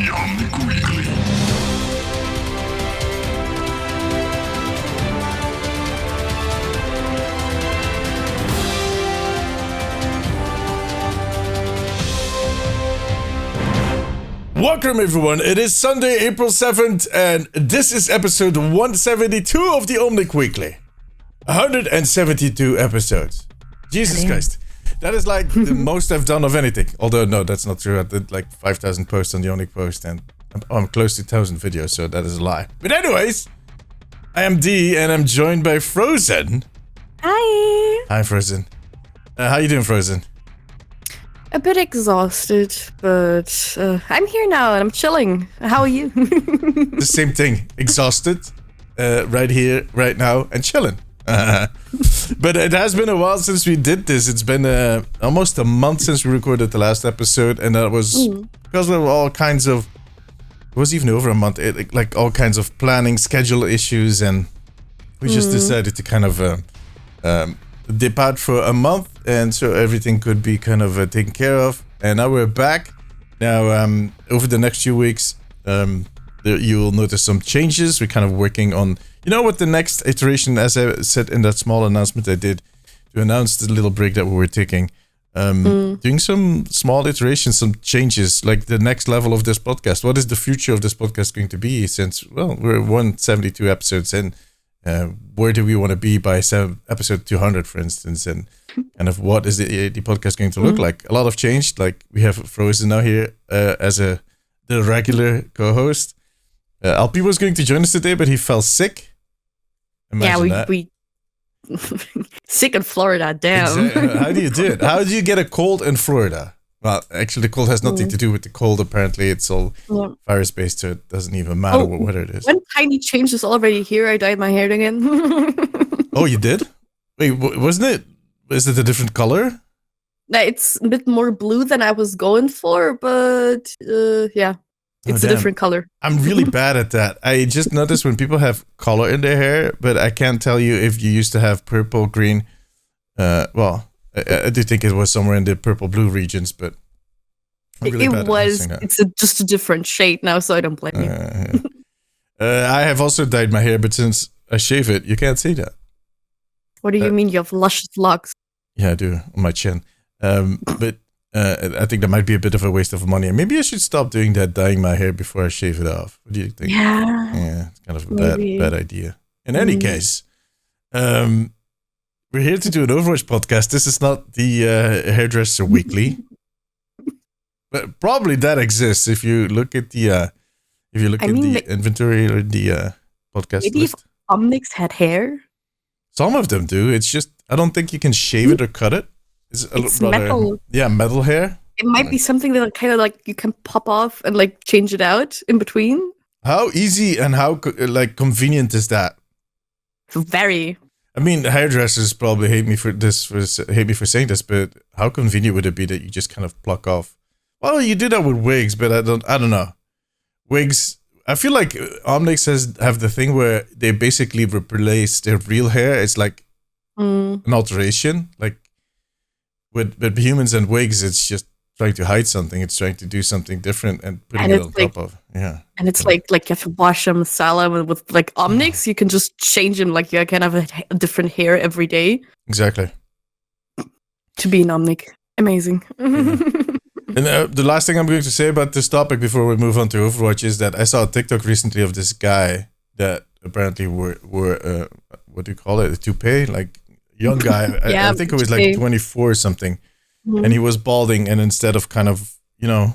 The Omnic Weekly. Welcome everyone, it is Sunday, April 7th, and this is episode 172 of the Omnic Weekly. 172 episodes. Jesus Christ. That is like the most I've done of anything. Although, no, that's not true. I did like 5,000 posts on the Omnic Post, and I'm close to 1,000 videos, so that is a lie. But anyways, I am D, and I'm joined by Frozen. Hi. Hi, Frozen. How you doing, Frozen? A bit exhausted, but I'm here now and I'm chilling. How are you? The same thing. Exhausted, right here, right now, and chilling. But it has been a while since we did this. It's been almost a month since we recorded the last episode, and that was because of all kinds of. It was even over a month. Like all kinds of planning, schedule issues, and we just decided to kind of dip out for a month, and so everything could be kind of taken care of. And now we're back. Now, over the next few weeks, you'll notice some changes. We're kind of working on, what the next iteration, as I said in that small announcement I did to announce the little break that we were taking, doing some small iterations, some changes, like the next level of this podcast. What is the future of this podcast going to be? Since, well, we're 172 episodes in. Where do we want to be by episode 200, for instance, and kind of what is the podcast going to look like? A lot of change. Like we have Frozen now here as the regular co-host. LP was going to join us today, but he fell sick. Imagine we sick in Florida. Damn. Exactly. How do you do it? How do you get a cold in Florida? Well, actually, the cold has nothing to do with the cold. Apparently, it's all virus-based, so it doesn't even matter what weather it is. One tiny change is already here. I dyed my hair again. Oh, you did? Wait, wasn't it? Is it a different color? It's a bit more blue than I was going for, but yeah, it's a different color. I'm really bad at that. I just noticed when people have color in their hair, but I can't tell you if you used to have purple, green. I do think it was somewhere in the purple-blue regions, but I'm really bad at that. It's just a different shade now, so I don't blame you. I have also dyed my hair, but since I shave it, you can't see that. What do you mean you have luscious locks? Yeah, I do, on my chin. But I think that might be a bit of a waste of money. And maybe I should stop doing that, dyeing my hair before I shave it off. What do you think? Yeah, it's kind of a bad idea. In any case, we're here to do an Overwatch podcast. This is not the Hairdresser Weekly, but probably that exists if you look at the inventory or the podcast maybe list. If Omnics had hair, some of them do. It's just I don't think you can shave it or cut it. It's metal. Yeah, metal hair. It might be something that kind of like you can pop off and like change it out in between. How easy and how convenient is that? Very. I mean, hairdressers probably hate me for saying this, but how convenient would it be that you just kind of pluck off? Well, you do that with wigs, but I don't know. Wigs, I feel like Omnics have the thing where they basically replace their real hair. It's like an alteration. Like with humans and wigs, it's just trying to hide something. It's trying to do something different and putting it on top of. Yeah. And it's like you have to wash them, salad with like Omnics. You can just change them. Like you can have a different hair every day. Exactly. To be an Omnic, amazing. And the last thing I'm going to say about this topic before we move on to Overwatch is that I saw a TikTok recently of this guy that apparently wore what do you call it, a toupee, like young guy. I think it was like 24 or something. And he was balding, and instead of kind of,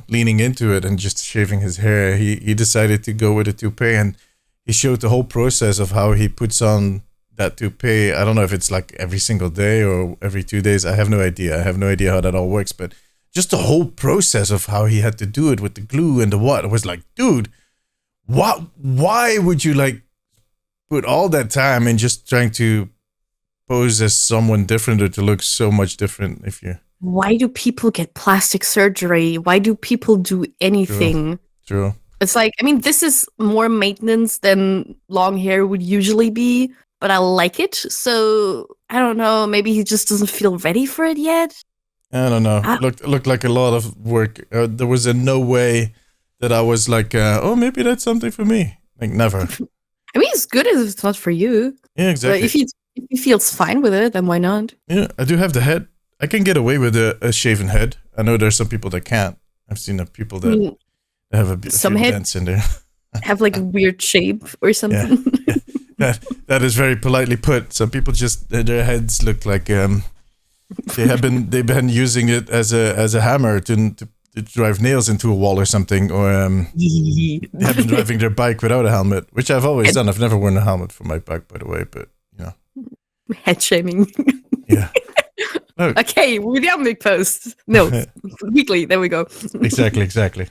leaning into it and just shaving his hair, he decided to go with a toupee, and he showed the whole process of how he puts on that toupee. I don't know if it's like every single day or every 2 days. I have no idea. I have no idea how that all works, but just the whole process of how he had to do it with the glue and the what. I was like, dude, why would you like put all that time in just trying to pose as someone different or to look so much different if you... Why do people get plastic surgery? Why do people do anything? True. It's like, I mean, this is more maintenance than long hair would usually be, but I like it. So, I don't know, maybe he just doesn't feel ready for it yet. I don't know. It looked like a lot of work. There was no way that I was like, oh, maybe that's something for me. Like, never. I mean, it's good if it's not for you. Yeah, exactly. But if he feels fine with it, then why not? Yeah, I do have the head. I can get away with a shaven head. I know there's some people that can't. I've seen people that have a some few dents in there. Have like a weird shape or something. Yeah. That is very politely put. Some people just their heads look like they've been using it as a hammer to drive nails into a wall or something, or they have been driving their bike without a helmet, which I've always done. I've never worn a helmet for my bike, by the way, but head shaming. Yeah. No. Okay, with the Omnic post. No, weekly. There we go. Exactly.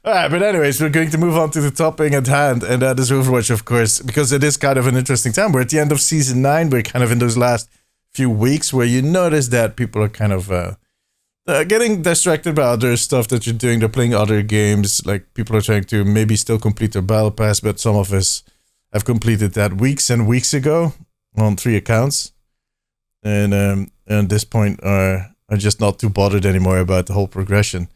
All right, but anyways, we're going to move on to the topic at hand, and that is Overwatch, of course, because it is kind of an interesting time. We're at the end of Season 9. We're kind of in those last few weeks where you notice that people are kind of getting distracted by other stuff that you're doing. They're playing other games. Like, people are trying to maybe still complete their Battle Pass, but some of us have completed that weeks and weeks ago on 3 accounts. And at this point are just not too bothered anymore about the whole progression.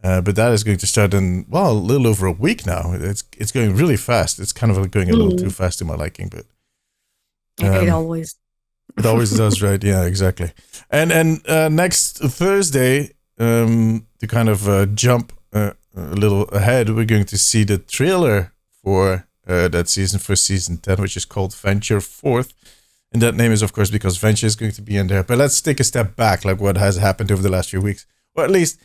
But that is going to start in, well, a little over a week now. It's going really fast. It's kind of going a little too fast to my liking, but it always does, right? Yeah, exactly. And next Thursday, to kind of jump a little ahead, we're going to see the trailer for that season, for Season 10, which is called Venture 4th. And that name is, of course, because Venture is going to be in there. But let's take a step back, like what has happened over the last few weeks. Or at least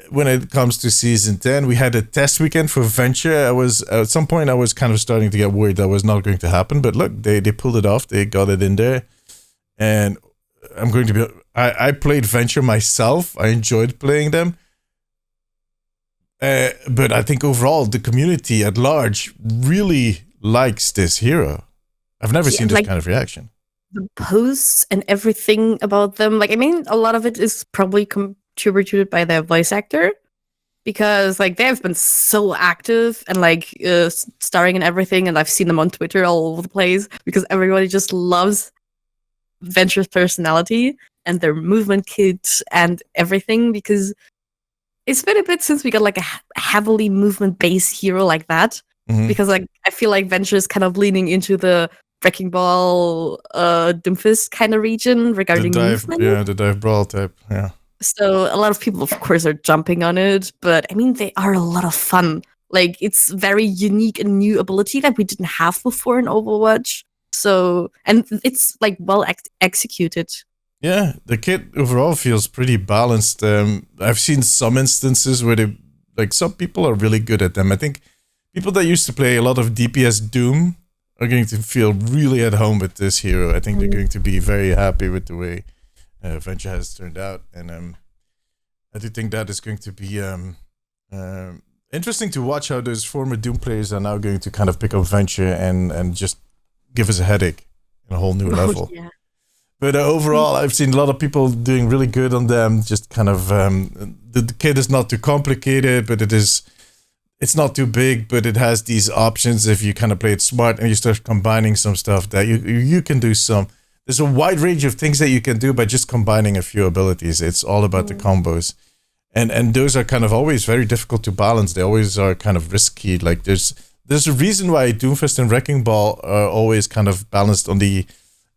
when it comes to Season 10, we had a test weekend for Venture. At some point, I was kind of starting to get worried that was not going to happen. But look, they pulled it off. They got it in there. And I'm going to be... I played Venture myself. I enjoyed playing them. But I think overall, the community at large really likes this hero. I've never seen this kind of reaction. The posts and everything about them, like, I mean, a lot of it is probably contributed by their voice actor, because like they have been so active and like starring in everything, and I've seen them on Twitter all over the place because everybody just loves Venture's personality and their movement kit and everything, because it's been a bit since we got like a heavily movement based hero like that. Because like I feel like Venture is kind of leaning into the Wrecking Ball, Doomfist kind of region regarding movement. Yeah, the dive brawl type. Yeah. So a lot of people, of course, are jumping on it, but I mean, they are a lot of fun. Like, it's very unique and new ability that we didn't have before in Overwatch. So, and it's like well executed. Yeah, the kit overall feels pretty balanced. I've seen some instances where some people are really good at them. I think people that used to play a lot of DPS Doom are going to feel really at home with this hero. I think they're going to be very happy with the way Venture has turned out. And I do think that is going to be interesting to watch how those former Doom players are now going to kind of pick up Venture and just give us a headache in a whole new level. Yeah. But overall, I've seen a lot of people doing really good on them. Just kind of, the kit is not too complicated, but it's not too big, but it has these options if you kind of play it smart and you start combining some stuff that you can do there's a wide range of things that you can do by just combining a few abilities. It's all about the combos. And those are kind of always very difficult to balance. They always are kind of risky. Like there's a reason why Doomfist and Wrecking Ball are always kind of balanced on the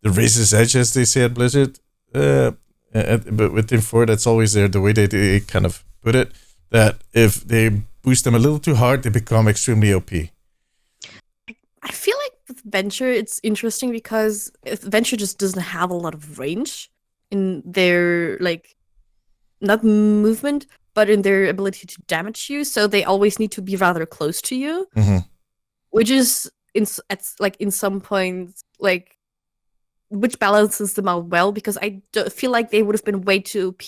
razor's edge, as they say at Blizzard. But with Team 4, that's always there. The way they kind of put it, that if they boost them a little too hard, they become extremely OP. I feel like with Venture, it's interesting because Venture just doesn't have a lot of range in their, like, not movement, but in their ability to damage you. So they always need to be rather close to you, which is, in some points, like, which balances them out well, because I feel like they would have been way too OP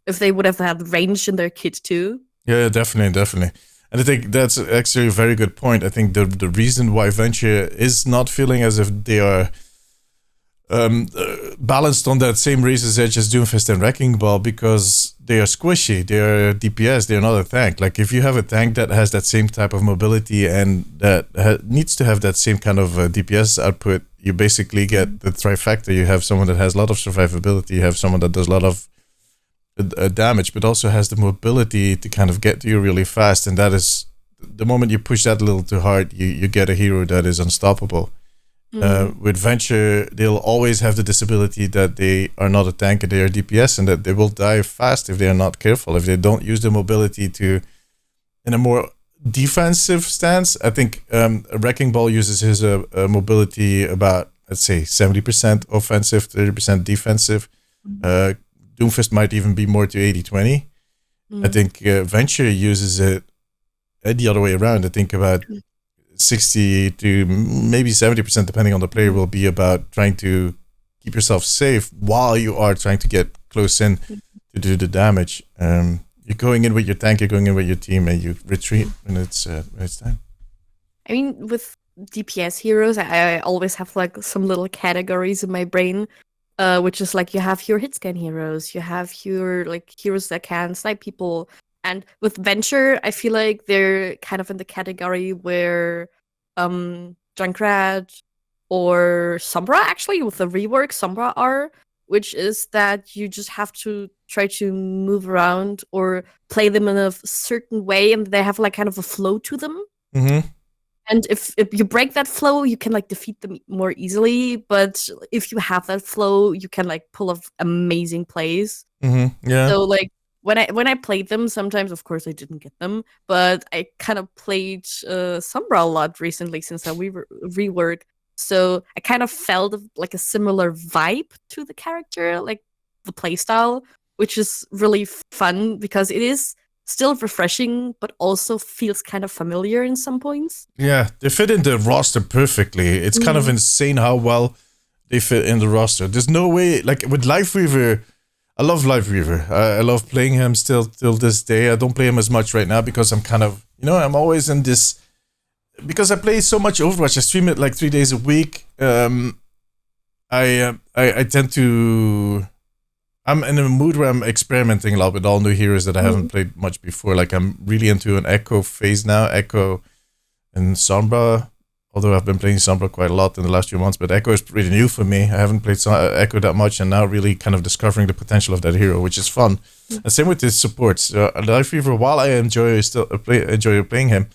if they would have had range in their kit too. Yeah, definitely. And I think that's actually a very good point. I think the reason why Venture is not feeling as if they are balanced on that same razor's edge as Doomfist and Wrecking Ball, because they are squishy. They are DPS. They're not a tank. Like, if you have a tank that has that same type of mobility and that needs to have that same kind of DPS output, you basically get the trifecta. You have someone that has a lot of survivability. You have someone that does a lot of damage, but also has the mobility to kind of get to you really fast. And that is the moment you push that a little too hard, you get a hero that is unstoppable. With Venture, they'll always have the disability that they are not a tank and they are DPS, and that they will die fast if they are not careful, if they don't use the mobility to in a more defensive stance. I think Wrecking Ball uses his mobility about, let's say, 70% offensive, 30% defensive. Doomfist might even be more to 80-20. I think Venture uses it the other way around. I think about 60 to maybe 70%, depending on the player, will be about trying to keep yourself safe while you are trying to get close in to do the damage. You're going in with your tank, you're going in with your team, and you retreat when it's time. I mean, with DPS heroes, I always have like some little categories in my brain, which is like you have your hit scan heroes, you have your like heroes that can snipe people. And with Venture, I feel like they're kind of in the category where Junkrat or Sombra, actually, with the rework, Sombra are, which is that you just have to try to move around or play them in a certain way, and they have like kind of a flow to them. And if you break that flow, you can like defeat them more easily. But if you have that flow, you can like pull off amazing plays. Yeah. So like when I played them, sometimes of course I didn't get them, but I kind of played Sombra a lot recently since I rework. So I kind of felt like a similar vibe to the character, like the playstyle, which is really fun because it is still refreshing, but also feels kind of familiar in some points. Yeah, they fit in the roster perfectly. It's kind of insane how well they fit in the roster. There's no way, like with Life Weaver, I love Life Weaver. I love playing him still till this day. I don't play him as much right now because I'm kind of, I'm always in this, because I play so much Overwatch. I stream it like 3 days a week. I tend to, I'm in a mood where I'm experimenting a lot with all new heroes that I haven't played much before. Like I'm really into an Echo phase now, Echo and Sombra. Although I've been playing Sombra quite a lot in the last few months, but Echo is pretty new for me. I haven't played Echo that much, and now really kind of discovering the potential of that hero, which is fun. And same with his supports. Life Weaver, while I enjoy playing him,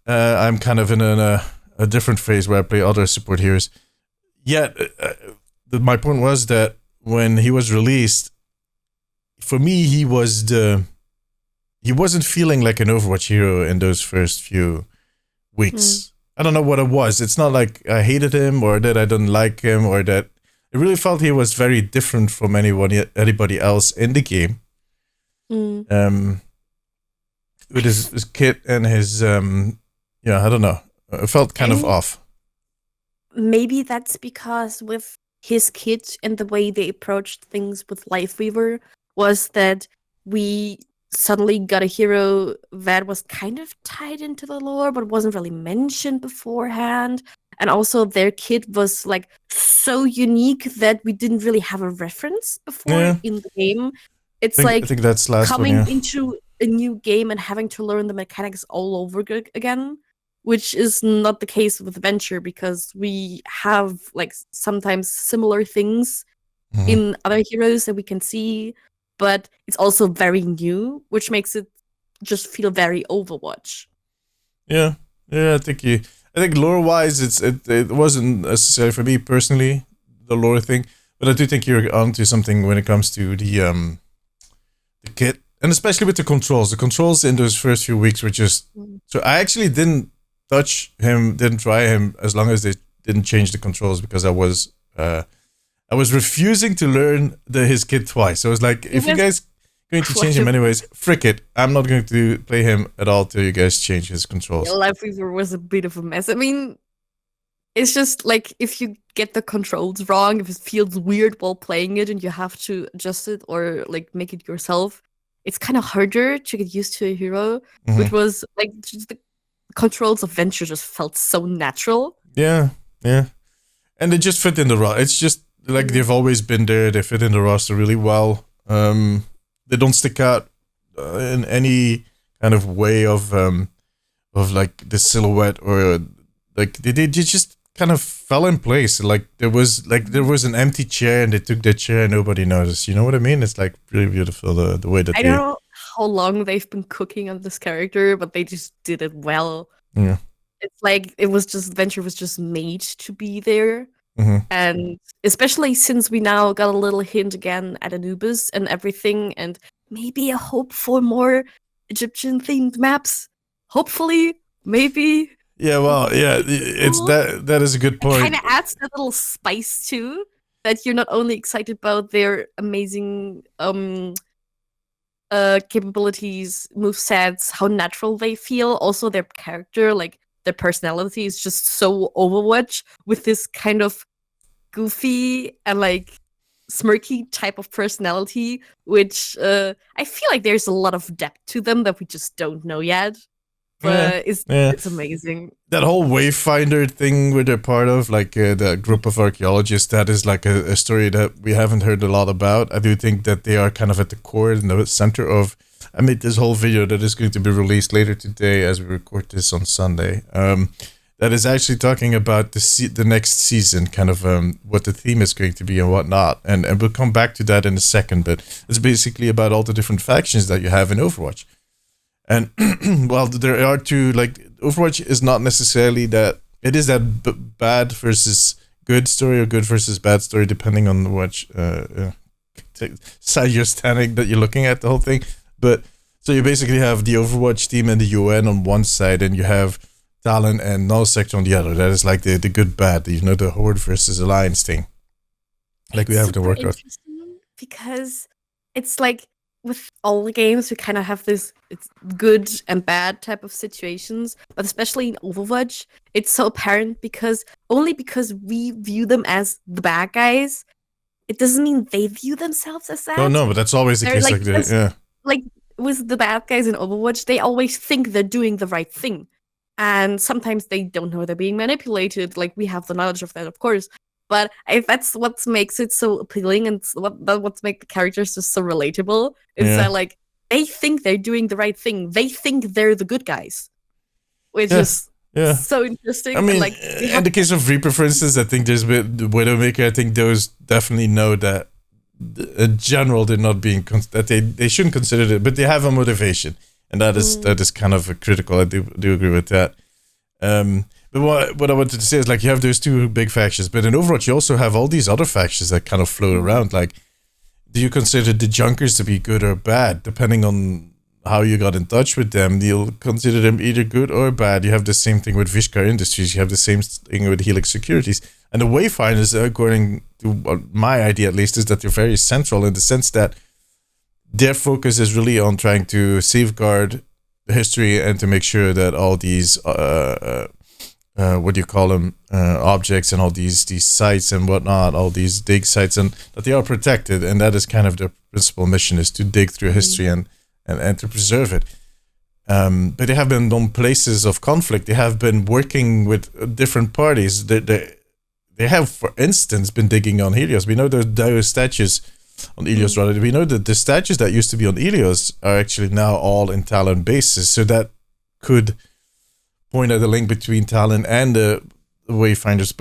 I'm kind of in a different phase where I play other support heroes. Yet, my point was that when he was released, for me, he wasn't feeling like an Overwatch hero in those first few weeks. I don't know what it was. It's not like I hated him or that I didn't like him or that I really felt he was very different from anybody else in the game. With his kit and his, I don't know. It felt kind of off. Maybe that's because with his kit and the way they approached things with Life Weaver was that we suddenly got a hero that was kind of tied into the lore but wasn't really mentioned beforehand, and also their kit was like so unique that we didn't really have a reference before in the game. It's I think that's coming into a new game and having to learn the mechanics all over again, which is not the case with Venture because we have like sometimes similar things in other heroes that we can see, but it's also very new, which makes it just feel very Overwatch. Yeah. I think lore-wise, it wasn't necessary for me personally, the lore thing, but I do think you're onto something when it comes to the kit, and especially with the controls. The controls in those first few weeks were just so. I actually didn't touch him, didn't try him as long as they didn't change the controls because I was refusing to learn his kit twice. So I was like, if you guys are going to change him anyways, frick it. I'm not going to play him at all till you guys change his controls. Yeah, Life Weaver was a bit of a mess. I mean, it's just like if you get the controls wrong, if it feels weird while playing it and you have to adjust it or like make it yourself, it's kind of harder to get used to a hero, which was like just the controls of Venture just felt so natural. Yeah. And they just fit in the roster. It's just like they've always been there. They fit in the roster really well. They don't stick out in any kind of way of like the silhouette or like they just kind of fell in place. Like there was an empty chair and they took that chair and nobody noticed. You know what I mean? It's like really beautiful the way that I don't know how long they've been cooking on this character, but they just did it well. Yeah. It's like Venture was just made to be there. Mm-hmm. And especially since we now got a little hint again at Anubis and everything, and maybe a hope for more Egyptian themed maps. Hopefully, maybe. Yeah, well, yeah, it's that is a good point. Kind of adds a little spice too, that you're not only excited about their amazing capabilities, movesets, how natural they feel, also their character, like their personality is just so Overwatch with this kind of goofy and like smirky type of personality, which I feel like there's a lot of depth to them that we just don't know yet. But it's amazing. That whole Wayfinder thing where they're part of, like the group of archaeologists, that is like a story that we haven't heard a lot about. I do think that they are kind of at the core and the center of. I made this whole video that is going to be released later today as we record this on Sunday. That is actually talking about the next season, kind of what the theme is going to be and whatnot. And we'll come back to that in a second, but it's basically about all the different factions that you have in Overwatch. And well, there are two, like, Overwatch is not necessarily that, it is that bad versus good story or good versus bad story, depending on which side you're standing, that you're looking at the whole thing. But so you basically have the Overwatch team and the UN on one side, and you have Talon and Null Sector on the other. That is like the good bad, the Horde versus Alliance thing. Like we have to work out. Because it's like, with all the games, we kind of have this it's good and bad type of situations, but especially in Overwatch, it's so apparent because we view them as the bad guys, it doesn't mean they view themselves as that. No, but that's always the case. Like with the bad guys in Overwatch, they always think they're doing the right thing, and sometimes they don't know they're being manipulated. Like we have the knowledge of that, of course. But that's what makes it so appealing, and what makes the characters just so relatable. Is that like they think they're doing the right thing. They think they're the good guys, which is so interesting. I mean, and like, in the case of Reaper, for instance, I think there's the Widowmaker. I think those definitely know that in general they're not being that they shouldn't consider it, but they have a motivation, and that is kind of critical. I do agree with that. But what I wanted to say is, like, you have those two big factions, but in Overwatch you also have all these other factions that kind of float around. Like, do you consider the Junkers to be good or bad? Depending on how you got in touch with them, you'll consider them either good or bad. You have the same thing with Vishkar Industries. You have the same thing with Helix Securities. And the Wayfinders, according to my idea at least, is that they're very central in the sense that their focus is really on trying to safeguard the history and to make sure that all these objects and all these sites and whatnot, all these dig sites, and that they are protected, and that is kind of their principal mission, is to dig through history and to preserve it. But they have been on places of conflict. They have been working with different parties. They have, for instance, been digging on Helios. We know those statues on Helios, rather. We know that the statues that used to be on Helios are actually now all in Talon bases, so that could point at the link between Talon and the Wayfinders,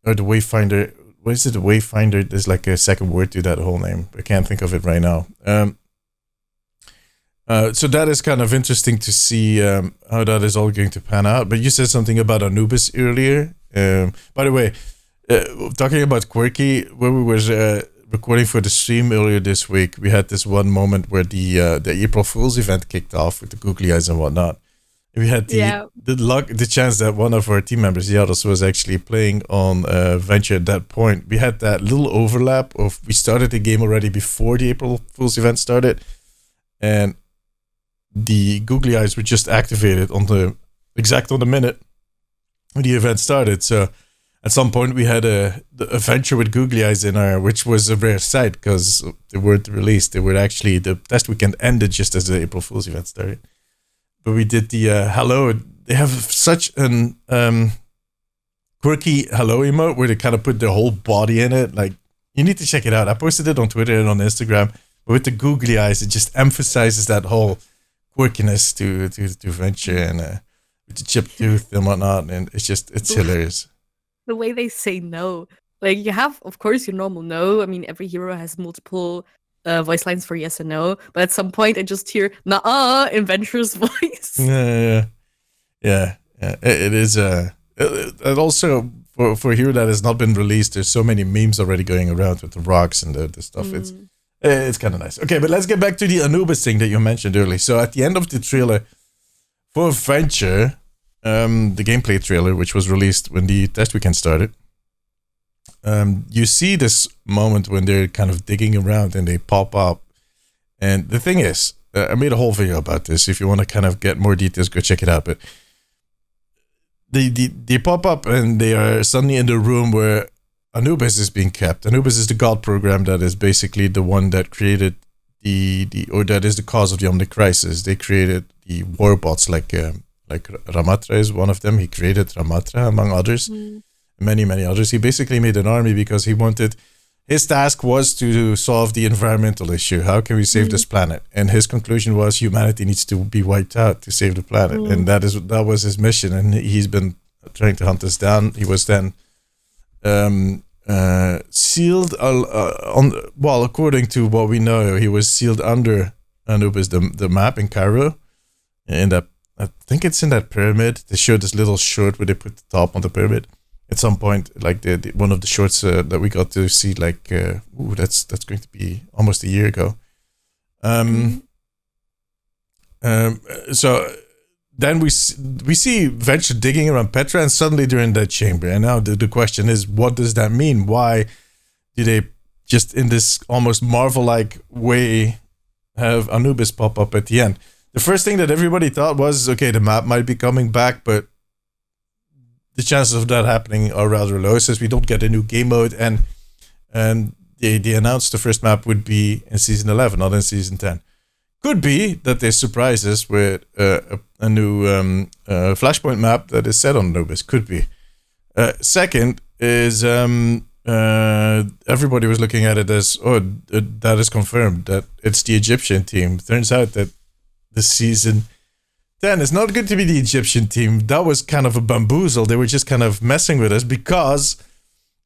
or the Wayfinder. What is it? The Wayfinder. There's like a second word to that whole name. I can't think of it right now. So that is kind of interesting to see how that is all going to pan out. But you said something about Anubis earlier. By the way, talking about Quirky, when we were recording for the stream earlier this week, we had this one moment where the April Fool's event kicked off with the googly eyes and whatnot. We had the chance that one of our team members, Yaros, was actually playing on Venture at that point. We had that little overlap of, we started the game already before the April Fool's event started, and the googly eyes were just activated on the minute when the event started. So at some point we had a Venture with googly eyes in our, which was a rare sight because they weren't released. They were actually, the test weekend ended just as the April Fool's event started. But we did the hello. They have such an quirky hello emote where they kind of put their whole body in it. Like, you need to check it out. I posted it on Twitter and on Instagram. But with the googly eyes, it just emphasizes that whole quirkiness to Venture, and with the chipped tooth and whatnot. And it's hilarious. The way they say no. Like, you have, of course, your normal no. I mean, every hero has multiple voice lines for yes and no, but at some point I just hear "nah" in Venture's voice. Yeah. It is. And also for a hero that has not been released, there's so many memes already going around with the rocks and the stuff. It's kind of nice. Okay, but let's get back to the Anubis thing that you mentioned earlier. So at the end of the trailer for Venture, the gameplay trailer, which was released when the test weekend started, you see this moment when they're kind of digging around and they pop up. And the thing is, I made a whole video about this. If you want to kind of get more details, go check it out. But they pop up and they are suddenly in the room where Anubis is being kept. Anubis is the god program that is basically the one that created or that is the cause of the Omnic crisis. They created the warbots, like Ramatra is one of them. He created Ramatra, among others, many others. He basically made an army because he wanted. His task was to solve the environmental issue. How can we save this planet? And his conclusion was humanity needs to be wiped out to save the planet, and that was his mission. And he's been trying to hunt us down. He was then sealed according to what we know, he was sealed under Anubis, the map in Cairo, in that, I think it's in that pyramid. They showed this little short where they put the top on the pyramid at some point, like the one of the shorts that we got to see, like that's going to be almost a year ago. So then we see Venture digging around Petra, and suddenly they're in that chamber. And now the question is, what does that mean? Why do they just in this almost Marvel-like way have Anubis pop up at the end? The first thing that everybody thought was, okay, the map might be coming back, but the chances of that happening are rather low, since we don't get a new game mode, and they announced the first map would be in Season 11, not in Season 10. Could be that they surprise us with a new Flashpoint map that is set on Anubis. Could be. Second is everybody was looking at it as, that is confirmed that it's the Egyptian team. Turns out that the Season 10 is not going to be the Egyptian team. That was kind of a bamboozle. They were just kind of messing with us, because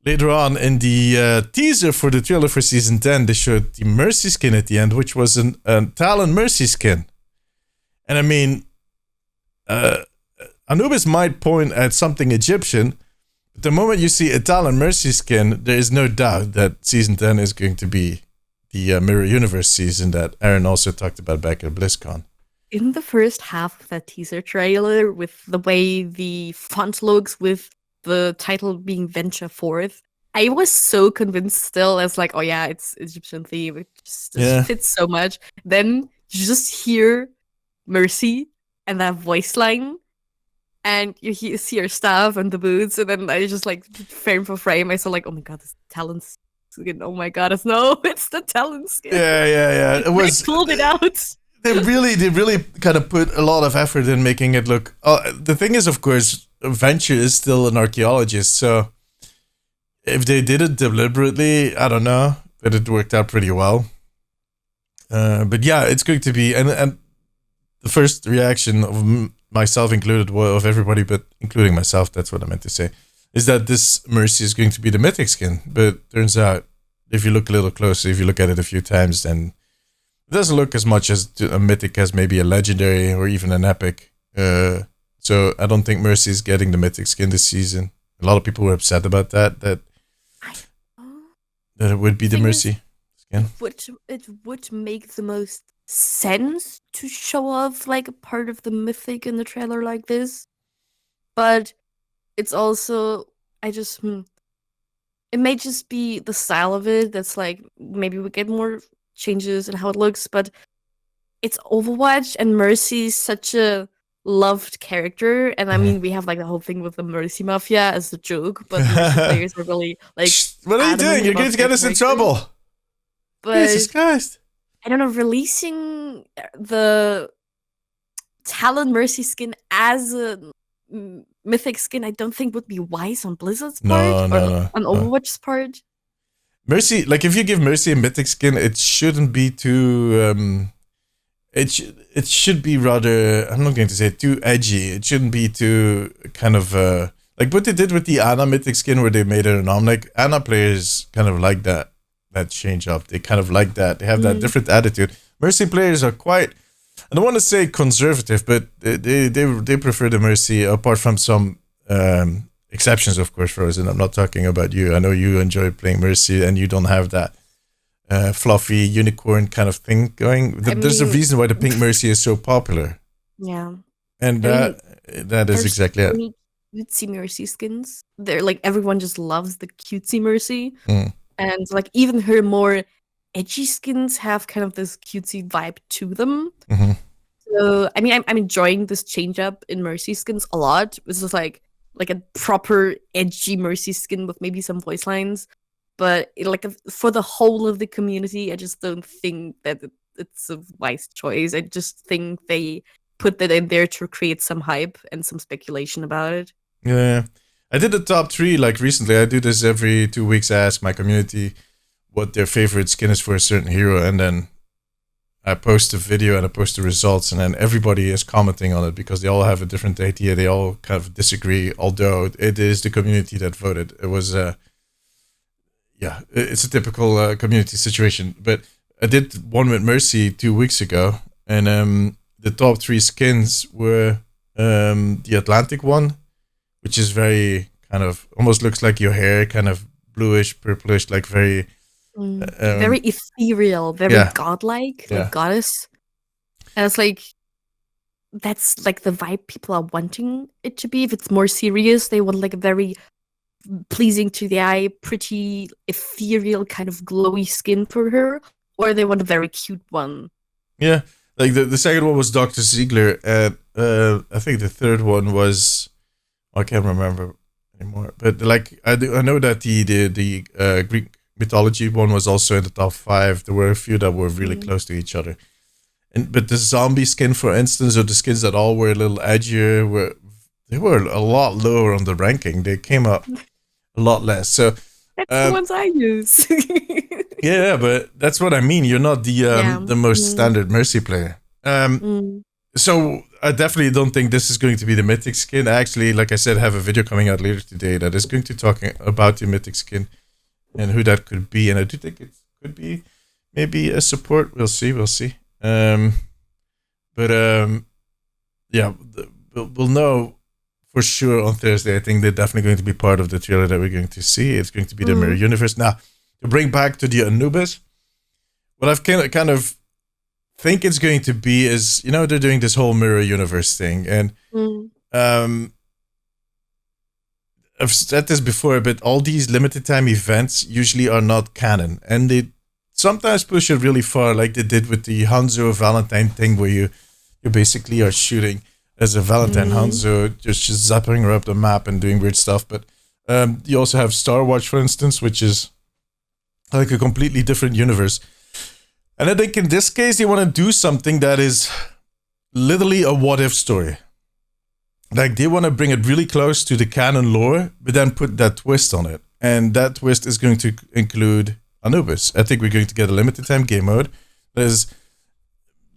later on in the teaser for the trailer for Season 10, they showed the Mercy skin at the end, which was a Talon Mercy skin. And I mean, Anubis might point at something Egyptian, but the moment you see a Talon Mercy skin, there is no doubt that Season 10 is going to be the Mirror Universe season that Aaron also talked about back at BlizzCon. In the first half of that teaser trailer, with the way the font looks, with the title being Venture Forth, I was so convinced still as like, oh yeah, it's Egyptian theme. It just fits so much. Then you just hear Mercy and that voice line, and you see her staff and the boots, and then I just like frame for frame, I saw like, oh my god, it's Talon skin. Oh my god, it's the Talon skin. Yeah. It was. They pulled it out. They really kind of put a lot of effort in making it look. The thing is, of course, Venture is still an archaeologist, so if they did it deliberately, I don't know, but it worked out pretty well. But yeah, it's going to be, and the first reaction of myself included, of everybody, but including myself, that's what I meant to say, is that this Mercy is going to be the mythic skin. But turns out, if you look a little closer, if you look at it a few times, then it doesn't look as much as a mythic as maybe a legendary or even an epic. So I don't think Mercy is getting the mythic skin this season. A lot of people were upset about that it would be the Mercy skin. It would make the most sense to show off like a part of the mythic in the trailer like this. But it's also, it may just be the style of it that's like, maybe we get more changes in how it looks, but it's Overwatch, and Mercy is such a loved character, and I mean, we have like the whole thing with the Mercy Mafia as a joke, but Mercy players are really like, what are you doing? You're going to get us in trouble. But Jesus Christ. I don't know, releasing the Talon Mercy skin as a mythic skin, I don't think would be wise on Blizzard's part, or on Overwatch's part. Mercy, like if you give Mercy a mythic skin, it shouldn't be too. It should be rather. I'm not going to say too edgy. It shouldn't be too kind of like what they did with the Ana mythic skin, where they made it an Omnic. Ana players kind of like that. that change up. They kind of like that. They have that different attitude. Mercy players are quite, I don't want to say conservative, but they prefer the Mercy, apart from some exceptions, of course, Frozen. I'm not talking about you. I know you enjoy playing Mercy and you don't have that fluffy unicorn kind of thing going. There's a reason why the pink Mercy is so popular. Yeah. And that is exactly it. Cutesy Mercy skins. They're like, everyone just loves the cutesy Mercy. And like even her more edgy skins have kind of this cutesy vibe to them. So I mean, I'm enjoying this change up in Mercy skins a lot. This is like a proper edgy Mercy skin with maybe some voice lines. But for the whole of the community, I just don't think that it's a wise choice. I just think they put that in there to create some hype and some speculation about it. Yeah. I did the top 3 like recently. I do this every 2 weeks. I ask my community what their favorite skin is for a certain hero, and then I post a video and I post the results, and then everybody is commenting on it because they all have a different idea. They all kind of disagree, although it is the community that voted. It was it's a typical community situation. But I did one with Mercy 2 weeks ago, and the top 3 skins were the Atlantic one, which is very kind of almost looks like your hair, kind of bluish, purplish, like very very ethereal, very godlike, like goddess. And it's like that's like the vibe people are wanting it to be. If it's more serious, they want like a very pleasing to the eye, pretty ethereal kind of glowy skin for her, or they want a very cute one. Yeah, like the second one was Dr. Ziegler, and I think the third one was I can't remember anymore. But like I know that the Greek mythology one was also in the top 5. There were a few that were really close to each other. But the zombie skin, for instance, or the skins that all were a little edgier, were a lot lower on the ranking. They came up a lot less. So that's the ones I use. Yeah, but that's what I mean. You're not the most standard Mercy player. So I definitely don't think this is going to be the mythic skin. I actually, like I said, have a video coming out later today that is going to talk about the mythic skin and who that could be. And I do think it could be maybe a support. We'll see. We'll know for sure on Thursday. I think they're definitely going to be part of the trailer that we're going to see. It's going to be the Mirror Universe. Now, to bring back to the Anubis, what I've kind of think it's going to be is, they're doing this whole Mirror Universe thing. And I've said this before, but all these limited time events usually are not canon. And they sometimes push it really far, like they did with the Hanzo Valentine thing, where you basically are shooting as a Valentine Hanzo, just zapping her up the map and doing weird stuff. But you also have Star Watch, for instance, which is like a completely different universe. And I think in this case, they want to do something that is literally a what-if story. Like, they want to bring it really close to the canon lore, but then put that twist on it. And that twist is going to include Anubis. I think we're going to get a limited time game mode. There's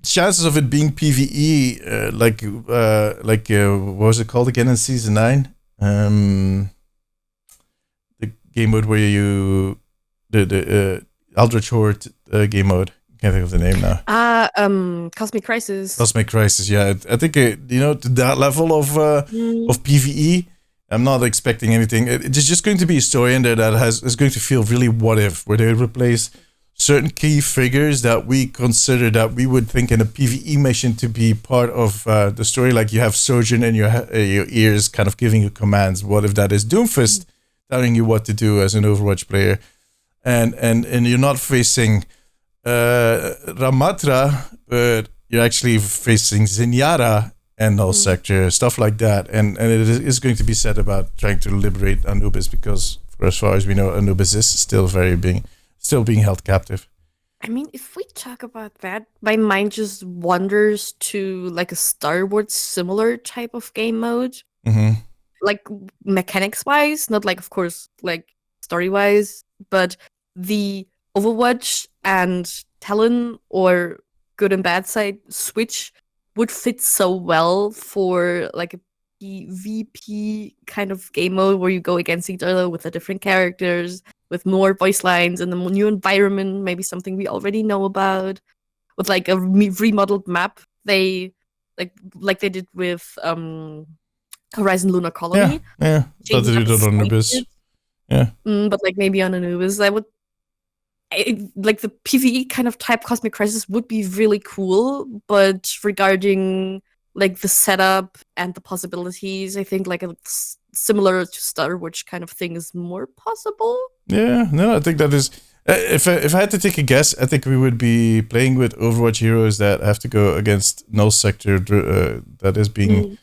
chances of it being PvE, what was it called again in Season 9? The game mode where you... The Eldritch Horde game mode. Can't think of the name now. Cosmic Crisis. Cosmic Crisis, yeah. I think to that level of PvE, I'm not expecting anything. It's just going to be a story in there that is going to feel really what if, where they replace certain key figures that we consider that we would think in a PvE mission to be part of the story. Like you have Sojourn in your ears, kind of giving you commands. What if that is Doomfist telling you what to do as an Overwatch player, and you're not facing Ramatra, but you're actually facing Zenyatta and Null Sector, stuff like that. And it is going to be said about trying to liberate Anubis, because for as far as we know, Anubis is still being held captive. I mean, if we talk about that, my mind just wanders to like a Star Wars similar type of game mode. Like mechanics wise, not like, of course, like story wise, but the Overwatch and Talon or Good and Bad Side switch would fit so well for like a PvP kind of game mode where you go against each other with the different characters with more voice lines and a new environment, maybe something we already know about, with like a remodeled map. They like they did with Horizon Lunar Colony. Yeah. Thought they did it on Anubis. Yeah. But like maybe on Anubis, like the PvE kind of type Cosmic Crisis would be really cool, but regarding like the setup and the possibilities, I think like a similar to Starwatch kind of thing is more possible. Yeah, no, I think that is. If I had to take a guess, I think we would be playing with Overwatch heroes that have to go against null sector that is being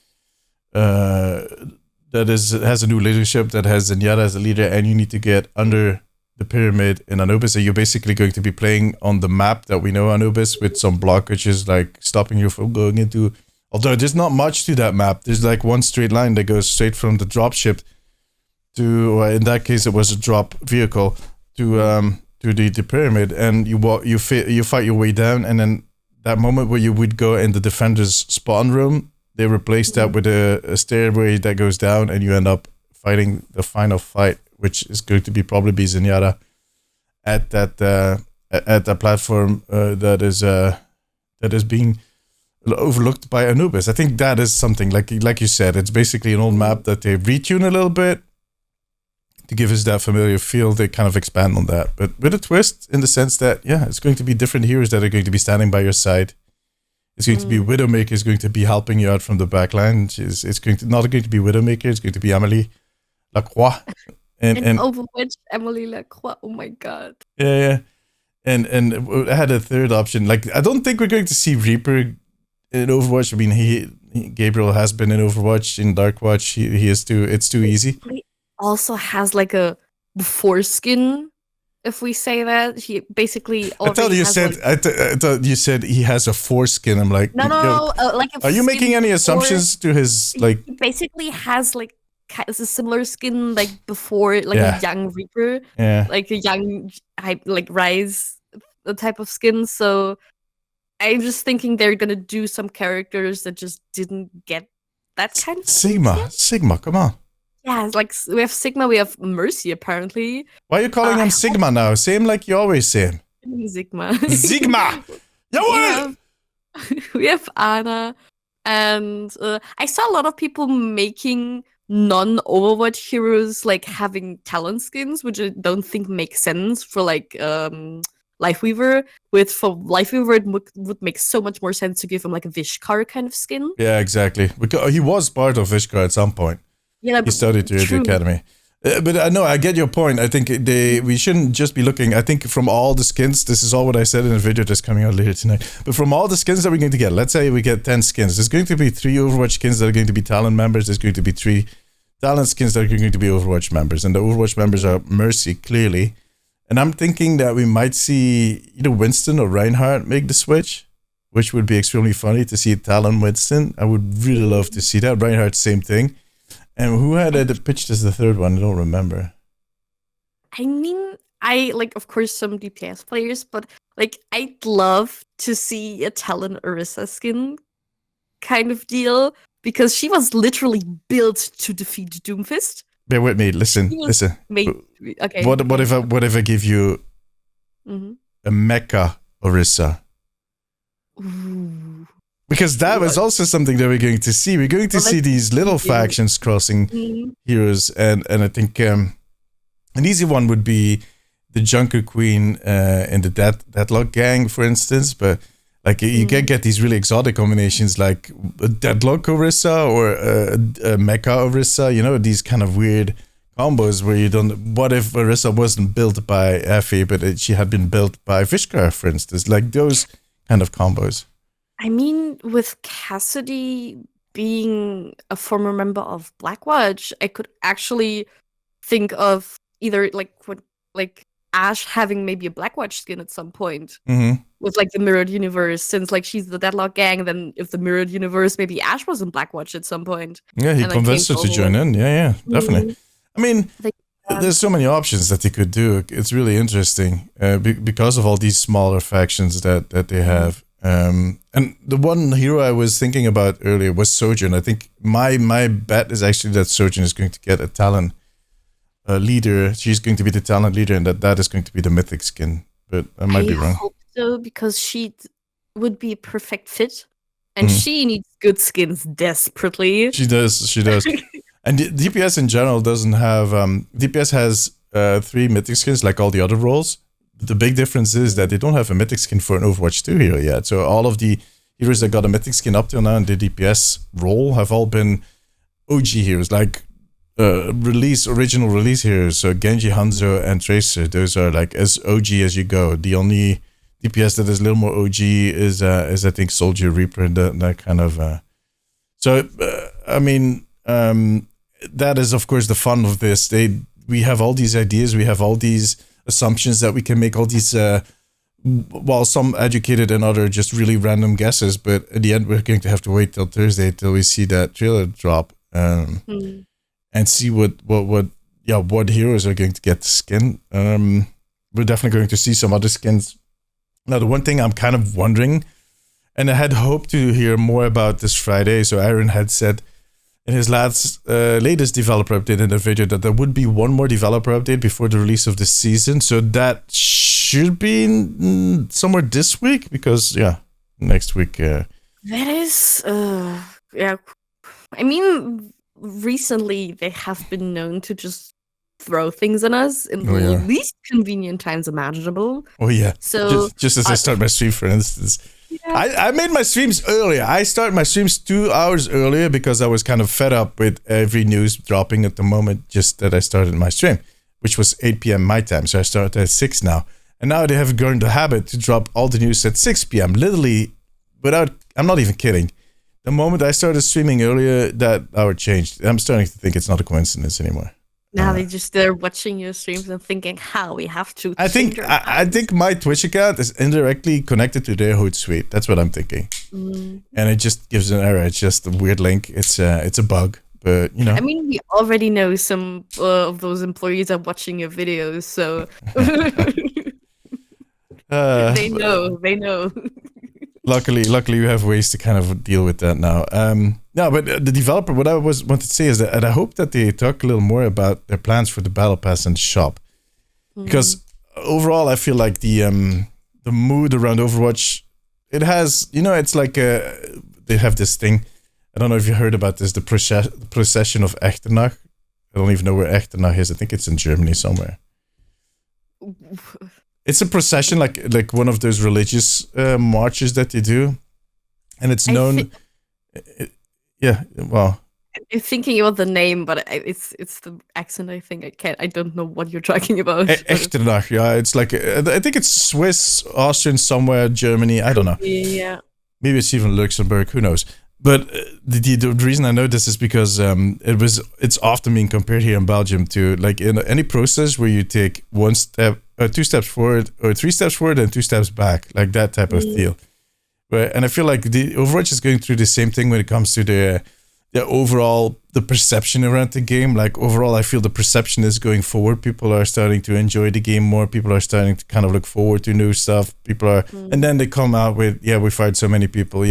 has a new leadership that has Zenyatta as a leader, and you need to get under the pyramid in Anubis. So you're basically going to be playing on the map that we know Anubis with some blockages like stopping you from going into. Although there's not much to that map. There's like one straight line that goes straight from the dropship to, in that case, it was a drop vehicle to the pyramid, and you fight your way down, and then that moment where you would go in the defender's spawn room, they replaced that with a stairway that goes down, and you end up fighting the final fight, which is going to be probably Zenyatta at that platform that is being overlooked by Anubis. I think that is something like you said. It's basically an old map that they retune a little bit to give us that familiar feel. They kind of expand on that, but with a twist in the sense that it's going to be different heroes that are going to be standing by your side. It's going to be Widowmaker is going to be helping you out from the back line. It's not going to be Widowmaker. It's going to be Amélie Lacroix. And Overwatch, Amélie Lacroix. Oh my god. Yeah. And I had a third option. Like, I don't think we're going to see Reaper in Overwatch. I mean, Gabriel has been in Overwatch. In Darkwatch, he is too. It's too easy. He also has like a foreskin. If we say that, he basically. I thought you said he has a foreskin. I'm like, no. Are you making any assumptions to his like? He basically has like a similar skin like before, like a young Reaper, like a young like Rise type of skin. So I'm just thinking they're gonna do some characters that just didn't get that kind of Sigma, come on. Yeah, it's like we have Sigma, we have Mercy apparently. Why are you calling him Sigma now? Say him like you always say him. Sigma. Sigma! Jawohl! We have Ana, and I saw a lot of people making non-Overwatch heroes like having talent skins, which I don't think makes sense for like Lifeweaver. For Lifeweaver, it would make so much more sense to give him like a Vishkar kind of skin. Yeah, exactly. Because he was part of Vishkar at some point. Yeah, he studied here at the academy. But I know, I get your point. I think we shouldn't just be looking. I think from all the skins, this is all what I said in a video that's coming out later tonight. But from all the skins that we're going to get, let's say we get 10 skins. There's going to be 3 Overwatch skins that are going to be talent members. There's going to be 3 talent skins that are going to be Overwatch members. And the Overwatch members are Mercy, clearly. And I'm thinking that we might see either Winston or Reinhardt make the switch, which would be extremely funny to see talent Winston. I would really love to see that. Reinhardt, same thing. And who had it pitched as the third one? I don't remember. I mean, I like, of course, some DPS players, but like, I'd love to see a Talon Orisa skin kind of deal, because she was literally built to defeat Doomfist. Bear with me. Listen. Okay. What if I give you a Mecha Orisa? Ooh. Because that was also something that we're going to see. We're going to see these little factions crossing heroes, and I think an easy one would be the Junker Queen in the Deadlock gang, for instance. But like you can get these really exotic combinations, like a Deadlock Orisa or a Mecha Orisa. You know, these kind of weird combos where you don't. What if Orisa wasn't built by Effie, but she had been built by Vishkar, for instance? Like those kind of combos. I mean, with Cassidy being a former member of Blackwatch, I could actually think of either like Ash having maybe a Blackwatch skin at some point with like the Mirrored Universe, since like she's the Deadlock gang. Then if the Mirrored Universe, maybe Ash was in Blackwatch at some point. Yeah, he convinced her to join in. Yeah, definitely. I mean, there's so many options that they could do. It's really interesting because of all these smaller factions that they have. And the one hero I was thinking about earlier was Sojourn. I think my bet is actually that Sojourn is going to get a Talon leader. She's going to be the talent leader, and that is going to be the mythic skin. But I might be wrong. I hope so, because she would be a perfect fit. And she needs good skins desperately. She does. And DPS in general doesn't have... DPS has 3 mythic skins like all the other roles. But the big difference is that they don't have a mythic skin for an Overwatch 2 hero yet. So all of the heroes that got a mythic skin up till now in the DPS role have all been OG heroes, like original release heroes. So Genji, Hanzo, and Tracer. Those are like as OG as you go. The only DPS that is a little more OG is I think Soldier, Reaper, and that kind of. That is of course the fun of this. We have all these ideas, we have all these assumptions that we can make, all these while some educated and other just really random guesses, but at the end we're going to have to wait till Thursday till we see that trailer drop and see what heroes are going to get the skin. We're definitely going to see some other skins. Now the one thing I'm kind of wondering, and I had hoped to hear more about this Friday, so Aaron had said in his latest developer update in the video that there would be one more developer update before the release of the season. So that should be somewhere this week, because next week. That is, I mean, recently they have been known to just throw things on us in the least convenient times imaginable. Oh yeah. So just as I start my stream, for instance. I made my streams earlier. I started my streams 2 hours earlier because I was kind of fed up with every news dropping at the moment, just that I started my stream, which was 8 p.m. my time. So I started at 6 now. And now they have grown the habit to drop all the news at 6 p.m. Literally, I'm not even kidding. The moment I started streaming earlier, that hour changed. I'm starting to think it's not a coincidence anymore. Now they're watching your streams and thinking, how we have to. I think my Twitch account is indirectly connected to their Hootsuite. That's what I'm thinking, and it just gives an error. It's just a weird link. It's a bug, but I mean, we already know some of those employees are watching your videos, so they know. Luckily, we have ways to kind of deal with that now. No, but the developer, what I wanted to say is that, and I hope that they talk a little more about their plans for the Battle Pass and shop, because overall, I feel like the mood around Overwatch, it has, it's like they have this thing. I don't know if you heard about this, the procession of Echternach. I don't even know where Echternach is. I think it's in Germany somewhere. It's a procession, like one of those religious marches that they do, and it's known. Well, I'm thinking about the name, but it's the accent. I think I don't know what you're talking about. Echternach, it's like I think it's Swiss, Austrian, somewhere, Germany. I don't know. Yeah. Maybe it's even Luxembourg. Who knows? But the reason I know this is because it's often being compared here in Belgium to like in any process where you take 1 step, 2 steps forward, or 3 steps forward and 2 steps back, like that type of deal. And I feel like the Overwatch is going through the same thing when it comes to the overall the perception around the game. Like overall, I feel the perception is going forward. People are starting to enjoy the game more. People are starting to kind of look forward to new stuff. People are, and then they come out with, we fired so many people.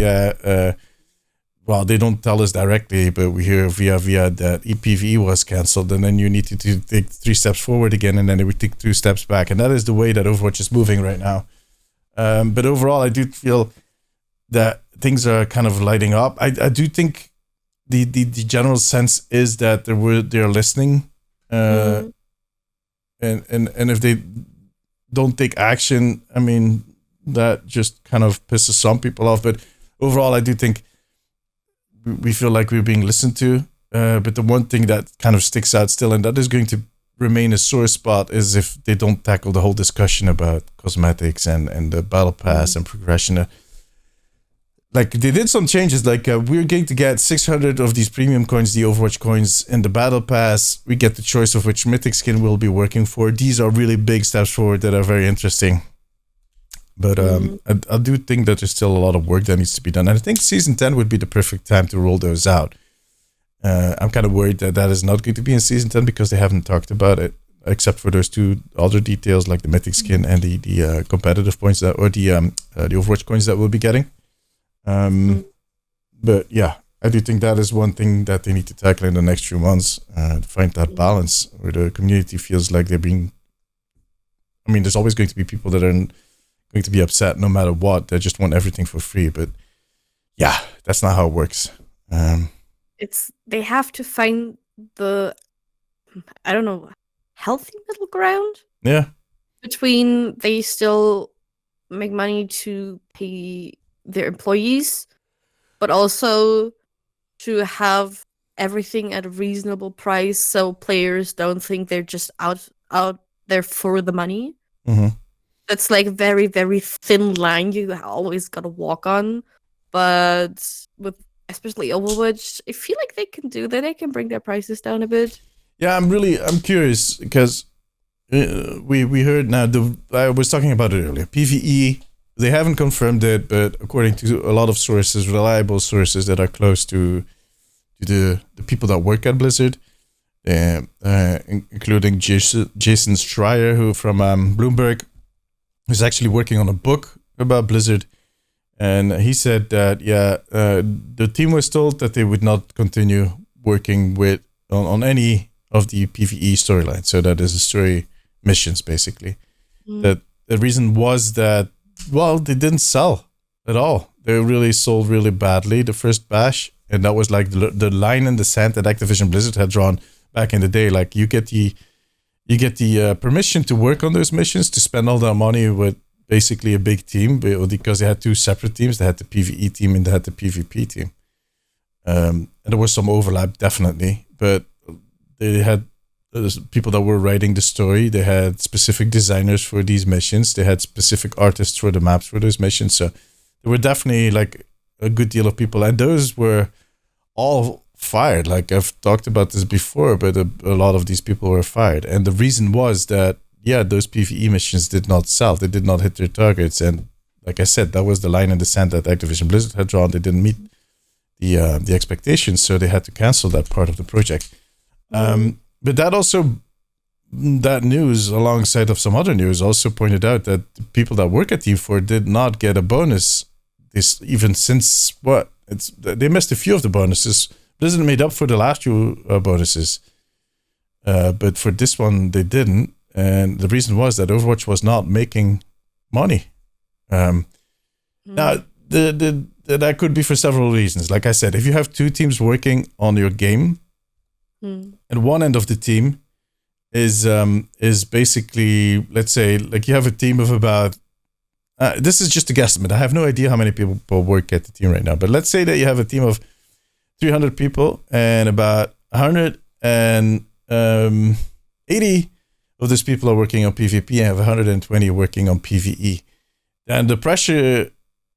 Well, they don't tell us directly, but we hear via that EPVE was cancelled, and then you need to take 3 steps forward again, and then they would take 2 steps back, and that is the way that Overwatch is moving right now. But overall, I do feel that things are kind of lighting up. I do think the general sense is that they're listening, and if they don't take action, I mean, that just kind of pisses some people off. But overall, I do think we feel like we're being listened to, but the one thing that kind of sticks out still, and that is going to remain a sore spot, is if they don't tackle the whole discussion about cosmetics and the battle pass and progression. Like they did some changes, like we're going to get 600 of these premium coins, the Overwatch coins, in the battle pass. We get the choice of which mythic skin we'll be working for. These are really big steps forward that are very interesting. But I do think that there's still a lot of work that needs to be done. And I think Season 10 would be the perfect time to roll those out. I'm kind of worried that is not going to be in Season 10 because they haven't talked about it, except for those 2 other details like the mythic skin and the competitive points the Overwatch coins that we'll be getting. But yeah, I do think that is one thing that they need to tackle in the next few months, to find that balance where the community feels like they're being. I mean, there's always going to be people that are going to be upset no matter what. They just want everything for free, but yeah, that's not how it works. They have to find the, I don't know, healthy middle ground. Yeah. Between they still make money to pay their employees, but also to have everything at a reasonable price, so players don't think they're just out there for the money. Mm-hmm. That's like very, very thin line you always gotta walk on. But with especially Overwatch, I feel like they can do that. They can bring their prices down a bit. Yeah, I'm curious because we heard now. I was talking about it earlier. PvE, they haven't confirmed it, but according to a lot of sources, reliable sources that are close to the people that work at Blizzard, including Jason Schreier, who from Bloomberg, who's actually working on a book about Blizzard. And he said that, the team was told that they would not continue working on any of the PvE storylines. So that is the story missions, basically. That the reason was that, well, they didn't sell at all. They really sold really badly the first bash. And that was like the line in the sand that Activision Blizzard had drawn back in the day. Like you get the permission to work on those missions, to spend all that money with basically a big team, because they had two separate teams. They had the PvE team and they had the PvP team. And there was some overlap, definitely. But they had people that were writing the story. They had specific designers for these missions. They had specific artists for the maps for those missions. So there were definitely like a good deal of people. And those were all fired. Like I've talked about this before, but a lot of these people were fired. And the reason was that, those PvE missions did not sell. They did not hit their targets. And like I said, that was the line in the sand that Activision Blizzard had drawn. They didn't meet the expectations, so they had to cancel that part of the project. But that news, alongside of some other news, also pointed out that the people that work at T4 did not get a bonus. Even since they missed a few of the bonuses. Blizzard made up for the last few bonuses, but for this one they didn't. And the reason was that Overwatch was not making money. Now, that could be for several reasons. Like I said, if you have two teams working on your game, and one end of the team is basically, let's say, like you have a team of about, this is just a guesstimate. I have no idea how many people work at the team right now. But let's say that you have a team of 300 people and about 180 of those people are working on PvP and have 120 working on PvE. And the pressure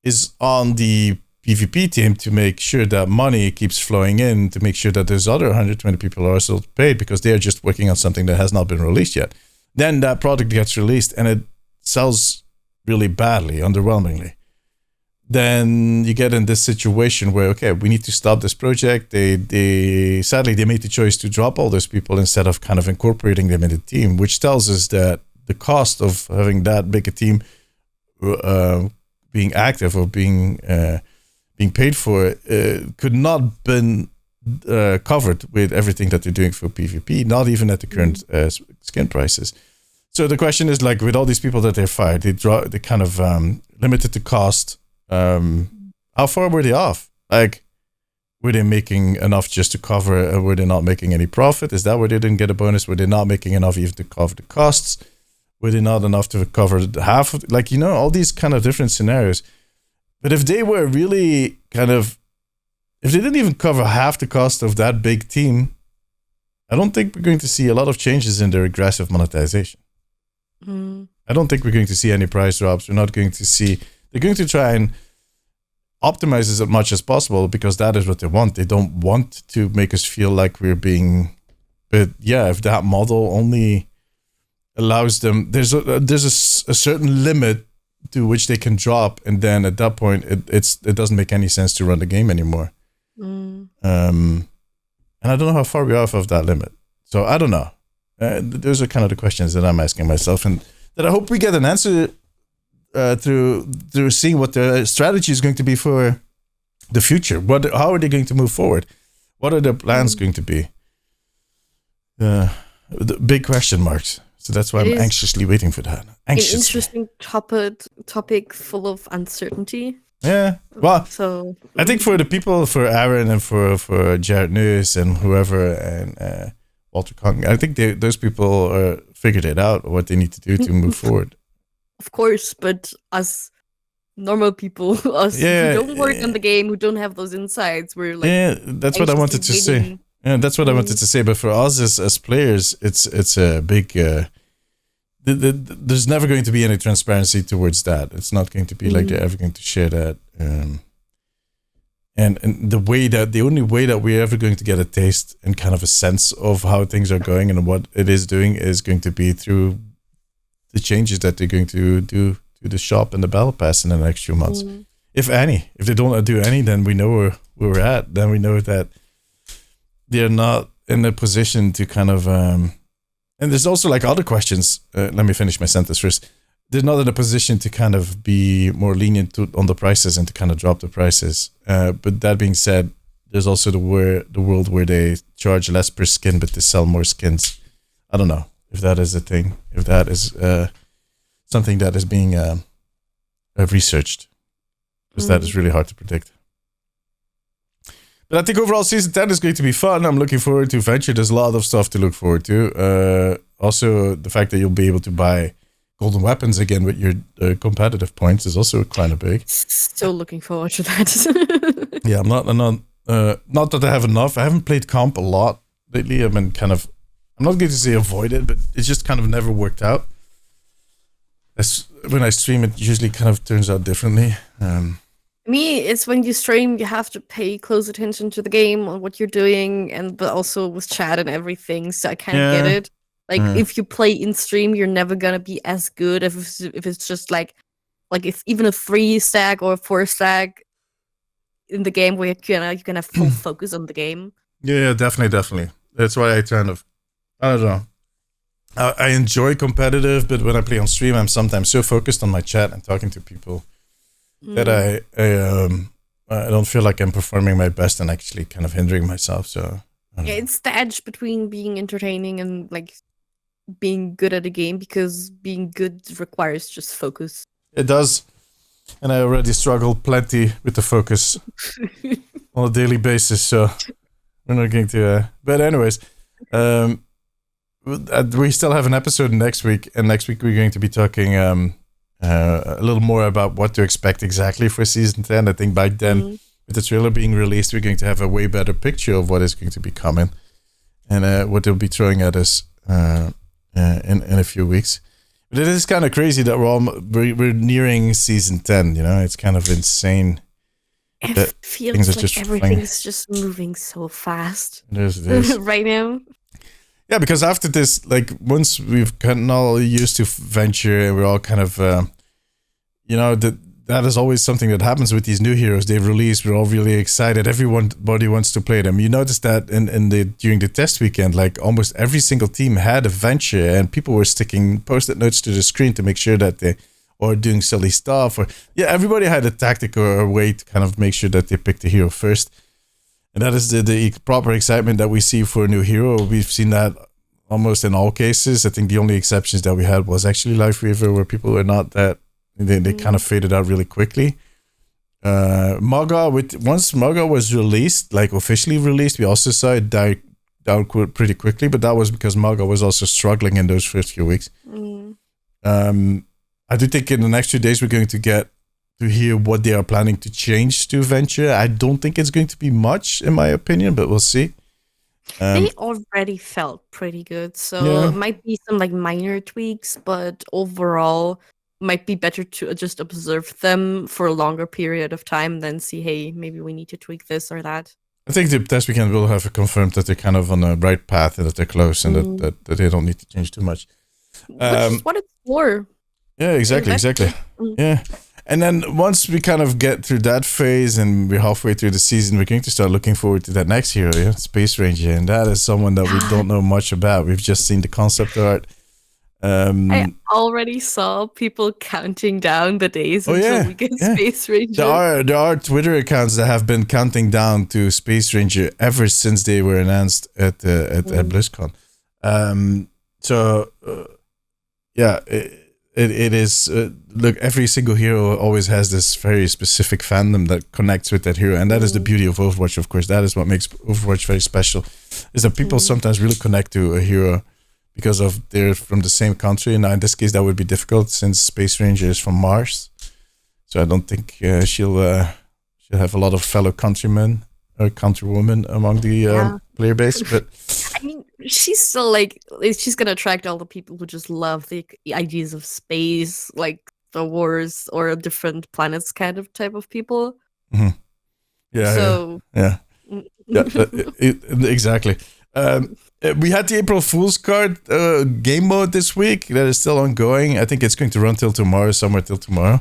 is on the PvP team to make sure that money keeps flowing in, to make sure that those other 120 people are also paid because they are just working on something that has not been released yet. Then that product gets released and it sells really badly, underwhelmingly. Then you get in this situation where, okay, we need to stop this project. They sadly made the choice to drop all those people instead of kind of incorporating them in the team, which tells us that the cost of having that big a team being active or being paid for could not been covered with everything that they're doing for PvP, not even at the current skin prices. So the question is, like, with all these people that they fired, they kind of limited the cost. How far were they off? Like, were they making enough just to cover? Were they not making any profit? Is that where they didn't get a bonus? Were they not making enough even to cover the costs? Were they not enough to cover half of, like, all these kind of different scenarios? But if they were really if they didn't even cover half the cost of that big team, I don't think we're going to see a lot of changes in their aggressive monetization. I don't think we're going to see any price drops. We're not going to see. They're going to try and optimize as much as possible because that is what they want. They don't want to make us feel like we're being. But yeah, if that model only allows them, there's a certain limit to which they can drop, and then at that point, it doesn't make any sense to run the game anymore. And I don't know how far we are off of that limit. So I don't know. Those are kind of the questions that I'm asking myself, and that I hope we get an answer through seeing what the strategy is going to be for the future. How are they going to move forward? What are their plans going to be? The big question marks. So that's why I'm anxiously waiting for that. An interesting topic full of uncertainty. Yeah. Well, so I think for the people, for Aaron and for Jared News and whoever and Walter Kong, I think those people figured it out, what they need to do to move forward. Of course, but us normal people, us who don't work on the game, who don't have those insights, we're like, that's what I wanted to say. Yeah, that's what I wanted to say. But for us as players, it's a big. There's never going to be any transparency towards that. It's not going to be like they're ever going to share that. And the only way that we're ever going to get a taste and kind of a sense of how things are going and what it is doing is going to be through the changes that they're going to do to the shop and the battle pass in the next few months. If any. If they don't do any, then we know where we're at. Then we know that they're not in a position to kind of... and there's also like other questions. Let me finish my sentence first. They're not in a position to kind of be more lenient on the prices and to kind of drop the prices. But that being said, there's also the world where they charge less per skin, but they sell more skins. I don't know if that is a thing, if that is something that is being researched, because that is really hard to predict. But I think overall season 10 is going to be fun. I'm looking forward to Venture. There's a lot of stuff to look forward to. Also, the fact that you'll be able to buy golden weapons again with your competitive points is also kind of big. Still looking forward to that. Yeah, I'm not that I have enough. I haven't played comp a lot lately. I've been kind of, I'm not going to say avoided, but it's just kind of never worked out. When I stream, it usually kind of turns out differently. Me, it's when you stream, you have to pay close attention to the game or what you're doing, but also with chat and everything. So I can't get it. Like if you play in stream, you're never gonna be as good if it's just like if even a 3 stack or a 4 stack in the game where you can have full focus on the game. Yeah, definitely. That's why I don't know. I enjoy competitive, but when I play on stream, I'm sometimes so focused on my chat and talking to people that I don't feel like I'm performing my best and actually kind of hindering myself. So it's the edge between being entertaining and like being good at a game, because being good requires just focus. It does, and I already struggle plenty with the focus on a daily basis. So we're not going to. But anyways, we still have an episode next week, and next week we're going to be talking a little more about what to expect exactly for season 10. I think by then, with the trailer being released, we're going to have a way better picture of what is going to be coming and what they'll be throwing at us in a few weeks. But it is kind of crazy that we're nearing season 10. You know, it's kind of insane. It feels like everything's just moving so fast. It is. Right now. Yeah, because after this, like, once we've gotten all used to Venture, we're all kind of, that is always something that happens with these new heroes they've released. We're all really excited. Everybody wants to play them. You notice that during the test weekend, like, almost every single team had a Venture, and people were sticking Post-it notes to the screen to make sure that or doing silly stuff. Everybody had a tactic or a way to kind of make sure that they picked the hero first. And that is the proper excitement that we see for a new hero. We've seen that almost in all cases. I think the only exceptions that we had was actually Life Weaver, where people were not that... They kind of faded out really quickly. Maga, once Maga was released, like officially released, we also saw it die down pretty quickly, but that was because Maga was also struggling in those first few weeks. I do think in the next few days we're going to get to hear what they are planning to change to Venture. I don't think it's going to be much, in my opinion, but we'll see. They already felt pretty good, so it might be some like minor tweaks, but overall might be better to just observe them for a longer period of time than see, hey, maybe we need to tweak this or that. I think the test weekend will have confirmed that they're kind of on the right path and that they're close and that they don't need to change too much. Which is what it's for. Yeah, exactly. Yeah. And then once we kind of get through that phase and we're halfway through the season, we're going to start looking forward to that next hero, Space Ranger. And that is someone that we don't know much about. We've just seen the concept art. I already saw people counting down the days until we get Space Ranger. There are Twitter accounts that have been counting down to Space Ranger ever since they were announced at BlizzCon. It is. Look, every single hero always has this very specific fandom that connects with that hero, and that is the beauty of Overwatch. Of course, that is what makes Overwatch very special. Is that people sometimes really connect to a hero because of they're from the same country. Now, in this case, that would be difficult since Space Ranger is from Mars, so I don't think she'll have a lot of fellow countrymen or countrywomen among the player base. But I mean, she's still she's gonna attract all the people who just love the ideas of space, like the wars or different planets kind of type of people. Mm-hmm. Exactly. We had the April Fool's card game mode this week that is still ongoing. I think it's going to run till tomorrow, somewhere till tomorrow.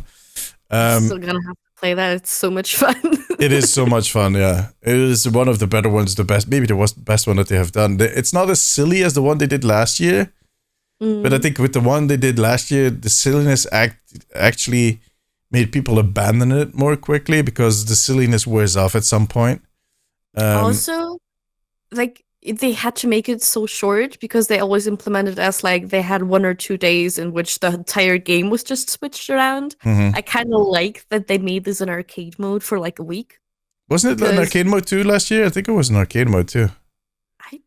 Still gonna have to play that. It's so much fun. It is so much fun, yeah. It is one of the better ones, the best, maybe the best one that they have done. It's not as silly as the one they did last year, but I think with the one they did last year, the silliness actually made people abandon it more quickly because the silliness wears off at some point. Also, they had to make it so short because they always implemented as they had 1 or 2 days in which the entire game was just switched around. I kind of like that they made this an arcade mode for a week. Wasn't it an arcade mode too last year? I think it was an arcade mode too. I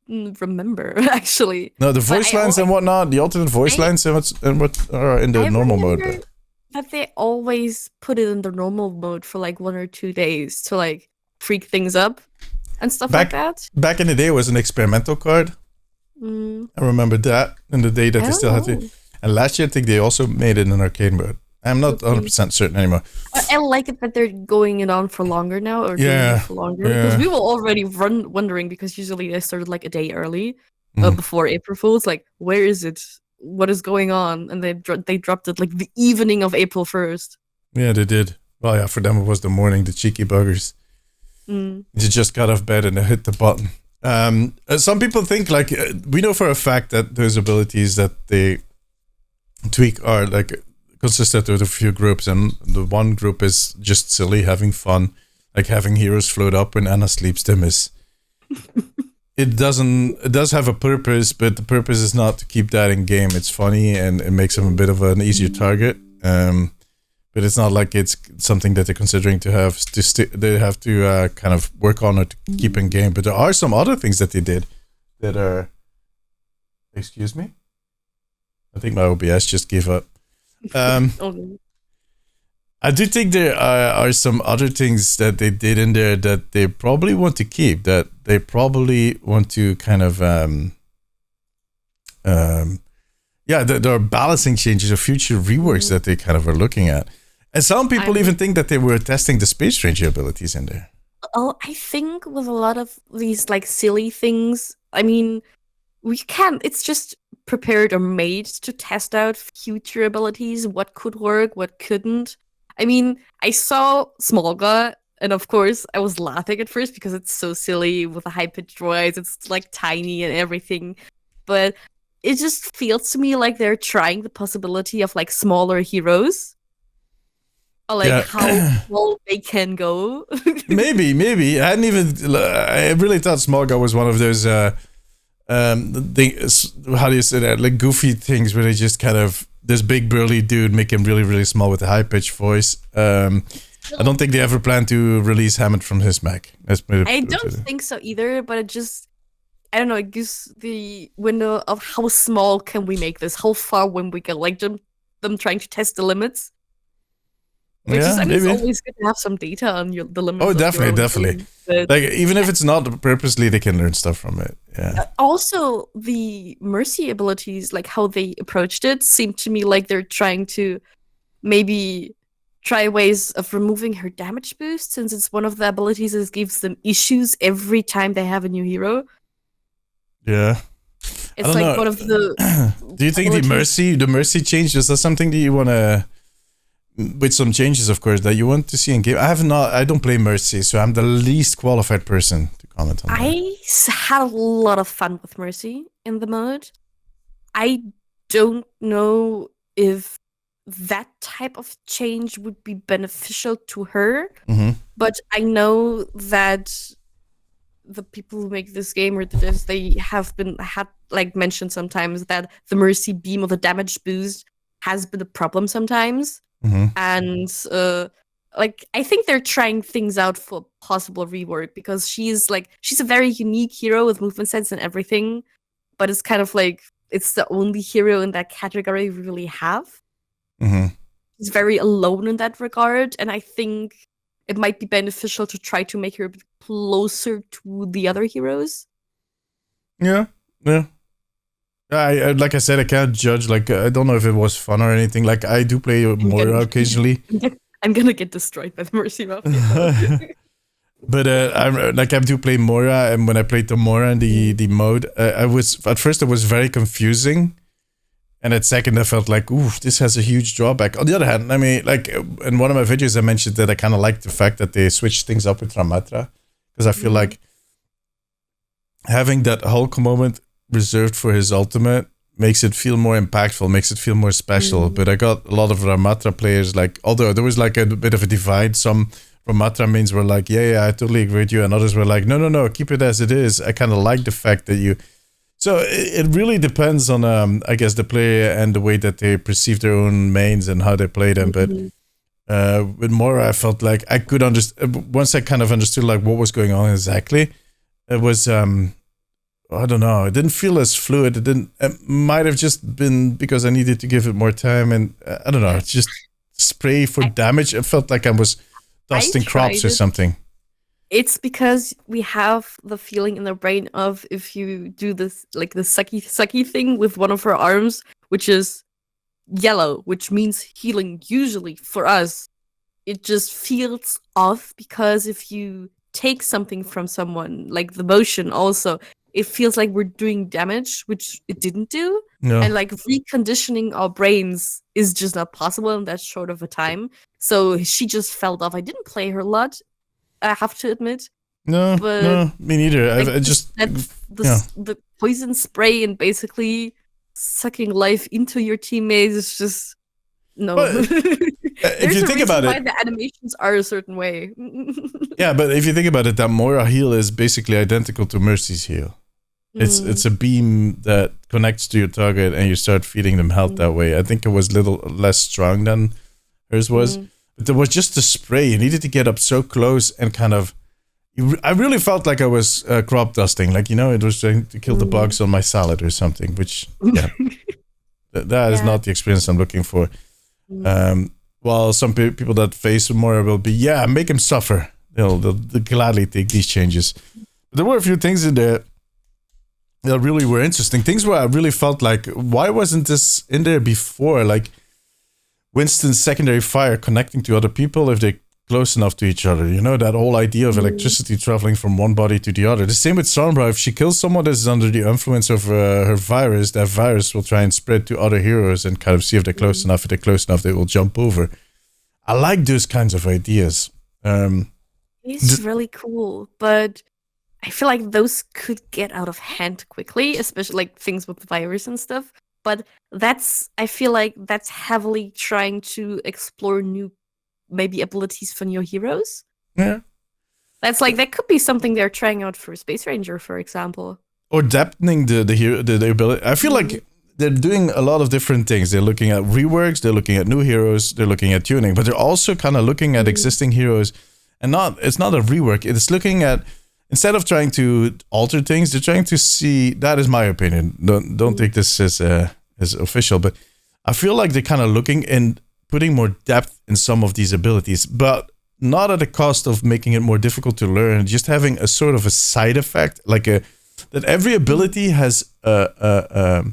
don't remember actually. No, the voice lines and whatnot, the alternate voice lines and what are in the normal mode. But they always put it in the normal mode for 1 or 2 days to freak things up. And stuff like that. Back in the day, it was an experimental card. I remember that in the day that they still had to. And last year, I think they also made it in arcade mode. I'm not 100% certain anymore. I like it that they're going it on for longer now, or doing it for longer. Because we were already wondering, because usually they started a day early before April Fool's. Where is it? What is going on? And they dropped it the evening of April 1st. Yeah, they did. Well, yeah, for them it was the morning, the cheeky buggers. You just got off bed and hit the button. Some people think we know for a fact that those abilities that they tweak are consistent of a few groups, and the one group is just silly, having fun, having heroes float up when Anna sleeps them is. It does have a purpose, but the purpose is not to keep that in game. It's funny and it makes them a bit of an easier target. But it's not it's something that they're considering to have to they have to kind of work on it to keep in game. But there are some other things that they did that are. Excuse me? I think my OBS just gave up. I do think there are some other things that they did in there that they probably want to keep, that they probably want to kind of there are balancing changes or future reworks that they kind of are looking at. And some people even think that they were testing the Space Ranger abilities in there. Oh, I think with a lot of these silly things, I mean, it's just prepared or made to test out future abilities, what could work, what couldn't. I mean, I saw Smolga, and of course, I was laughing at first because it's so silly with the high-pitched voice. It's tiny and everything. But it just feels to me like they're trying the possibility of smaller heroes. Or how small they can go. Maybe. I really thought Smolga was one of those things, how do you say that? Goofy things where they just kind of this big burly dude make him really, really small with a high-pitched voice. I don't think they ever plan to release Hammond from his mech. I don't think so either, but it just, I don't know, it gives the window of how small can we make this? How far when we go? Them trying to test the limits. Which is, I mean, it's always good to have some data on the limits. Oh, definitely. But even if it's not purposely, they can learn stuff from it. Yeah. Also, the Mercy abilities, how they approached it, seemed to me like they're trying to maybe try ways of removing her damage boost, since it's one of the abilities that gives them issues every time they have a new hero. Yeah. It's one of the. Do you think the mercy change, is that something that you want to? With some changes, of course, that you want to see in game. I don't play Mercy, so I'm the least qualified person to comment on that. I had a lot of fun with Mercy in the mode. I don't know if that type of change would be beneficial to her, but I know that the people who make this game or the devs, they had like mentioned sometimes that the Mercy beam or the damage boost has been a problem sometimes, and like I think they're trying things out for possible rework, because she's a very unique hero with movement sense and everything, but it's kind of like it's the only hero in that category we really have. She's very alone in that regard, and I think it might be beneficial to try to make her a bit closer to the other heroes. Yeah. I like I said, I can't judge. Like, I don't know if it was fun or anything. Like, I do play Moira occasionally. I'm gonna get destroyed by the Mercy Mafia. But I do play Moira, and when I played the Moira in the mode, at first it was very confusing, and at second I felt like, ooh, this has a huge drawback. On the other hand, I mean, like in one of my videos I mentioned that I kind of like the fact that they switched things up with Ramatra, because I feel like having that Hulk moment reserved for his ultimate makes it feel more impactful, makes it feel more special. But I got a lot of Ramatra players, like, although there was like a bit of a divide, some Ramatra mains were like, yeah, I totally agree with you, and others were like, no, keep it as it is. I kind of like the fact that you... So it really depends on, I guess, the player and the way that they perceive their own mains and how they play them. But with Moira, I felt like I could understand, once I kind of understood like what was going on exactly, it was... I don't know. It didn't feel as fluid. It might have just been because I needed to give it more time, and I don't know. It's just spray for damage. It felt like I was dusting crops or something. It's because we have the feeling in the brain of if you do this, like the sucky thing with one of her arms, which is yellow, which means healing. Usually for us, it just feels off, because if you take something from someone, like the motion also, it feels like we're doing damage, which it didn't do. No. And like reconditioning our brains is just not possible in that short of a time. So she just fell off. I didn't play her a lot, I have to admit. No, me neither. Like the poison spray and basically sucking life into your teammates is just no. But, if you think about it, why the animations are a certain way. Yeah, but if you think about it, that Moira heal is basically identical to Mercy's heal. It's a beam that connects to your target, and you start feeding them health that way. I think it was a little less strong than hers was, but there was just a spray. You needed to get up so close and kind of. I really felt like I was crop dusting, like, it was trying to kill the bugs on my salad or something. Which, that is not the experience I'm looking for. While some people that face Moira will be, make him suffer. They'll gladly take these changes. But there were a few things in there that really were interesting. Things where I really felt like, why wasn't this in there before? Like Winston's secondary fire connecting to other people if they're close enough to each other. That whole idea of electricity traveling from one body to the other. The same with Sombra. If she kills someone that's under the influence of her virus, that virus will try and spread to other heroes and kind of see if they're close enough. If they're close enough, they will jump over. I like those kinds of ideas. It's really cool, but I feel like those could get out of hand quickly, especially like things with the virus and stuff. But I feel like that's heavily trying to explore new, maybe abilities for new heroes. Yeah. That could be something they're trying out for Space Ranger, for example. Or depthing the ability. I feel like they're doing a lot of different things. They're looking at reworks, they're looking at new heroes, they're looking at tuning, but they're also kind of looking at existing heroes. And it's not a rework. It's looking at, instead of trying to alter things, they're trying to see. That is my opinion. Don't take this as official, but I feel like they're kind of looking and putting more depth in some of these abilities, but not at the cost of making it more difficult to learn. Just having a sort of a side effect, like that every ability has a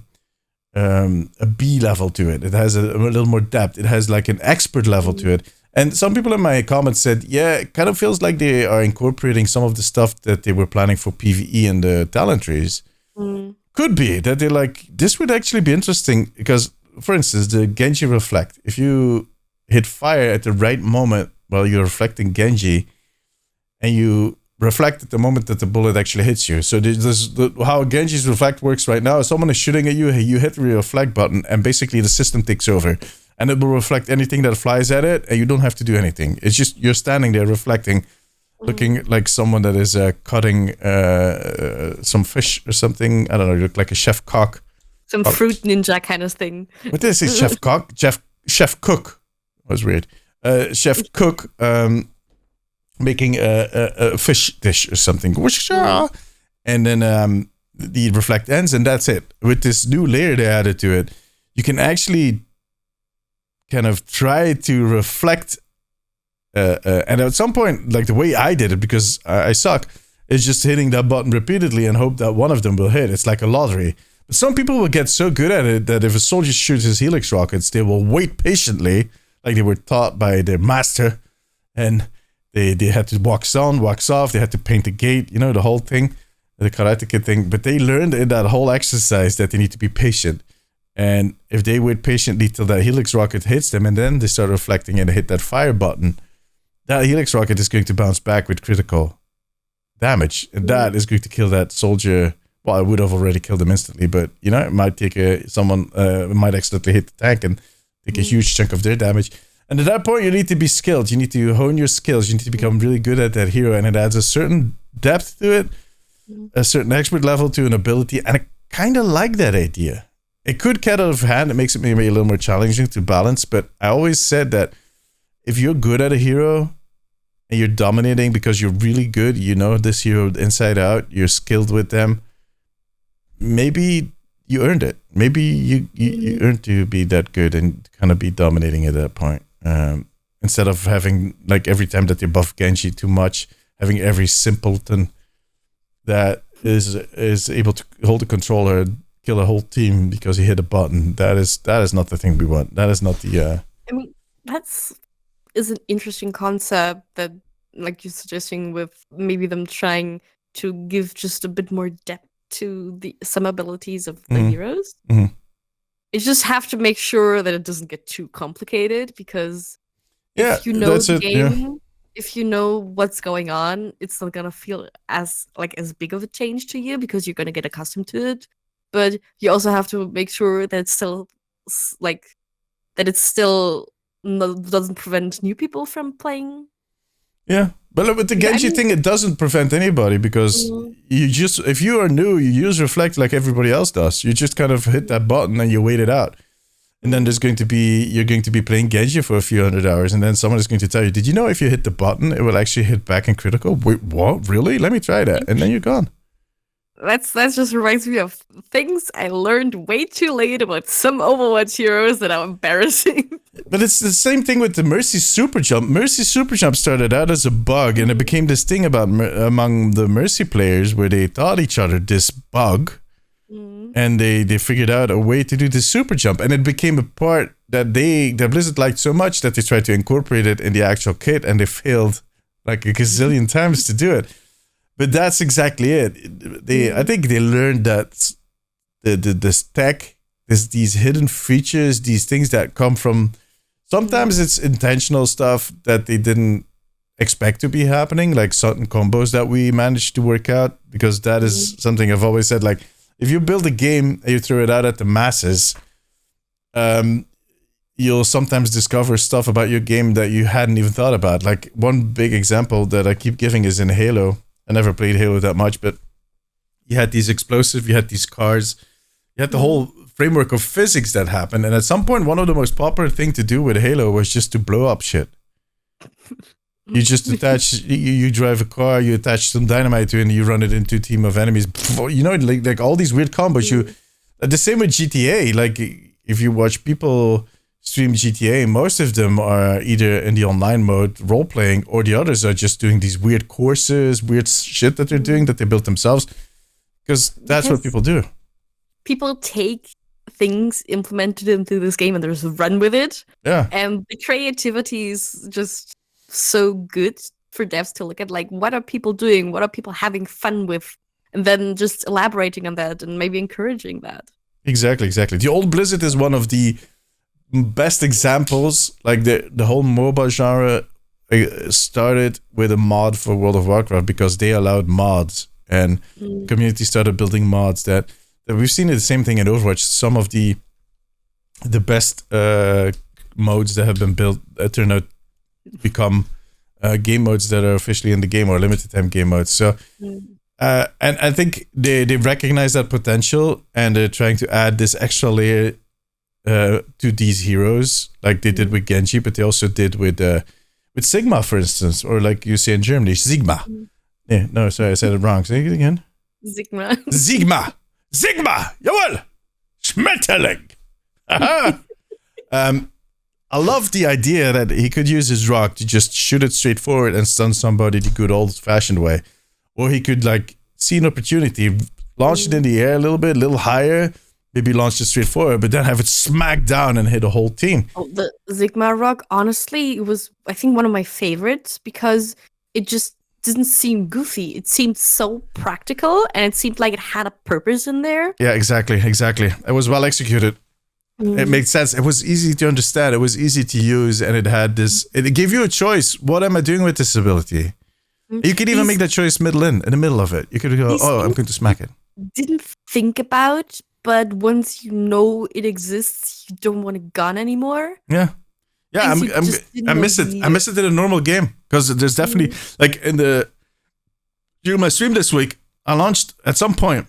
B level to it. It has a little more depth. It has like an expert level to it. And some people in my comments said, it kind of feels like they are incorporating some of the stuff that they were planning for PvE in the talent trees. Could be that they're like, this would actually be interesting because, for instance, the Genji Reflect. If you hit fire at the right moment while you're reflecting Genji and you reflect at the moment that the bullet actually hits you. So how Genji's reflect works right now is someone is shooting at you, you hit the reflect button, and basically the system takes over. And it will reflect anything that flies at it, and you don't have to do anything. It's just you're standing there reflecting, looking like someone that is cutting some fish or something. I don't know, you look like a chef cook. Some fruit ninja kind of thing. What did I say? Chef cook? Chef cook. That was weird. Chef cook making a fish dish or something. And then the reflect ends, and that's it. With this new layer they added to it, you can actually kind of try to reflect. And at some point, like the way I did it, because I suck, is just hitting that button repeatedly and hope that one of them will hit. It's like a lottery. But some people will get so good at it that if a soldier shoots his helix rockets, they will wait patiently, like they were taught by their master, and they had to wax on, wax off, they had to paint the gate, you know, the whole thing, the Karate Kid thing. But they learned in that whole exercise that they need to be patient. And if they wait patiently till that helix rocket hits them, and then they start reflecting and hit that fire button, that helix rocket is going to bounce back with critical damage. And that is going to kill that soldier. Well, I would have already killed him instantly, but, you know, it might take someone might accidentally hit the tank and take a huge chunk of their damage. And at that point, you need to be skilled. You need to hone your skills. You need to become really good at that hero. And it adds a certain depth to it, a certain expert level to an ability. And I kind of like that idea. It could get out of hand. It makes it maybe a little more challenging to balance. But I always said that if you're good at a hero and you're dominating because you're really good, you know this hero inside out, you're skilled with them, maybe you earned it. Maybe you earned to be that good and kind of be dominating at that point. Instead of having, like, every time that you buff Genji too much, having every simpleton that is able to hold a controller, kill a whole team because he hit a button. That is not the thing we want. That is not the... I mean, is an interesting concept that, like you're suggesting, with maybe them trying to give just a bit more depth to some abilities of the heroes. Mm-hmm. You just have to make sure that it doesn't get too complicated, because if you know the game, if you know what's going on, it's not gonna feel as big of a change to you because you're gonna get accustomed to it. But you also have to make sure that it's still doesn't prevent new people from playing. Yeah. But with the Genji thing, it doesn't prevent anybody, because if you are new, you use reflect like everybody else does. You just kind of hit that button and you wait it out. And then you're going to be playing Genji for a few hundred hours, and then someone is going to tell you, did you know if you hit the button, it will actually hit back in critical? Wait, what? Really? Let me try that. And then you're gone. That just reminds me of things I learned way too late about some Overwatch heroes that are embarrassing. But it's the same thing with the Mercy Super Jump. Mercy Super Jump started out as a bug, and it became this thing about among the Mercy players where they taught each other this bug, and they figured out a way to do the Super Jump, and it became a part that Blizzard liked so much that they tried to incorporate it in the actual kit, and they failed like a gazillion times to do it. But that's exactly it. I think they learned that this tech, these hidden features, these things that come from, sometimes it's intentional stuff that they didn't expect to be happening, like certain combos that we managed to work out, because that is something I've always said. Like, if you build a game and you throw it out at the masses, you'll sometimes discover stuff about your game that you hadn't even thought about. Like, one big example that I keep giving is in Halo. I never played Halo that much, but you had these explosives, you had these cars, you had the whole framework of physics that happened. And at some point, one of the most popular thing to do with Halo was just to blow up shit. You just attach, you drive a car, you attach some dynamite to it, and you run it into a team of enemies. You know, like all these weird combos. The same with GTA. Like, if you watch people stream GTA, most of them are either in the online mode role playing, or the others are just doing these weird courses, weird shit that they're doing that they built themselves, because what people do. People take things, implemented into this game, and they just run with it. Yeah. And the creativity is just so good for devs to look at, like, what are people doing? What are people having fun with? And then just elaborating on that and maybe encouraging that. Exactly. The old Blizzard is one of the best examples. Like, the whole MOBA genre started with a mod for World of Warcraft because they allowed mods, and community started building mods that we've seen the same thing in Overwatch. Some of the best modes that have been built turn out become game modes that are officially in the game or limited time game modes. So and I think they recognize that potential, and they're trying to add this extra layer to these heroes, like they did with Genji, but they also did with Sigma, for instance, or like you say in Germany, Sigma. Yeah, no, sorry, I said it wrong. Say it again. Sigma. Sigma. Jawohl. Schmetterling. I love the idea that he could use his rock to just shoot it straight forward and stun somebody the good old-fashioned way. Or he could like see an opportunity, launch it in the air a little higher, maybe launch it straight forward, but then have it smack down and hit a whole team. Oh, the Sigma rock, honestly, it was, I think, one of my favorites because it just didn't seem goofy. It seemed so practical, and it seemed like it had a purpose in there. Yeah, exactly. It was well executed. It made sense. It was easy to understand. It was easy to use, and it had this. It gave you a choice. What am I doing with this ability? You could even make that choice in the middle of it. You could go, I'm going to smack it. Didn't think about, but once you know it exists, you don't want a gun anymore. Yeah. I miss it. I miss it in a normal game because there's definitely like during my stream this week, I launched at some point.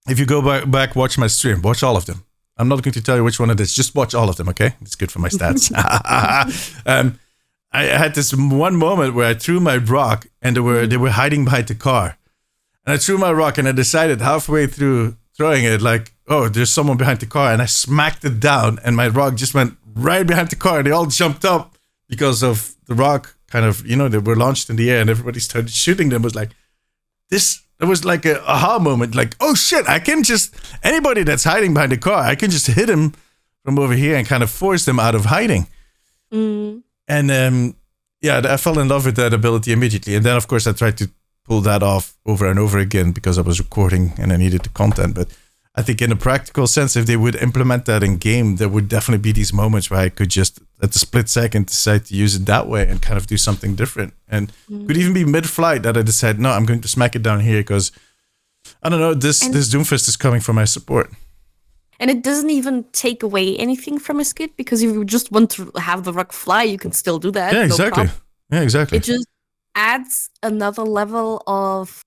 If you go back, watch my stream, watch all of them. I'm not going to tell you which one it is. Just watch all of them, okay? It's good for my stats. I had this one moment where I threw my rock, and they were hiding behind the car. And I threw my rock, and I decided halfway through throwing it, like, oh, there's someone behind the car, and I smacked it down, and my rock just went right behind the car, and they all jumped up because of the rock. Kind of, they were launched in the air, and everybody started shooting them. It was like this. It was like a aha moment, like, oh shit, I can just, anybody that's hiding behind the car, I can just hit him from over here and kind of force them out of hiding. And I fell in love with that ability immediately. And then, of course, I tried to pull that off over and over again because I was recording and I needed the content. But I think in a practical sense, if they would implement that in game, there would definitely be these moments where I could just, at the split second, decide to use it that way and kind of do something different. And could even be mid-flight that I decide, no, I'm going to smack it down here because, I don't know, this Doomfist is coming from my support. And it doesn't even take away anything from a skit because if you just want to have the rock fly, you can still do that. Yeah, exactly. No problem. Yeah, exactly. It just adds another level of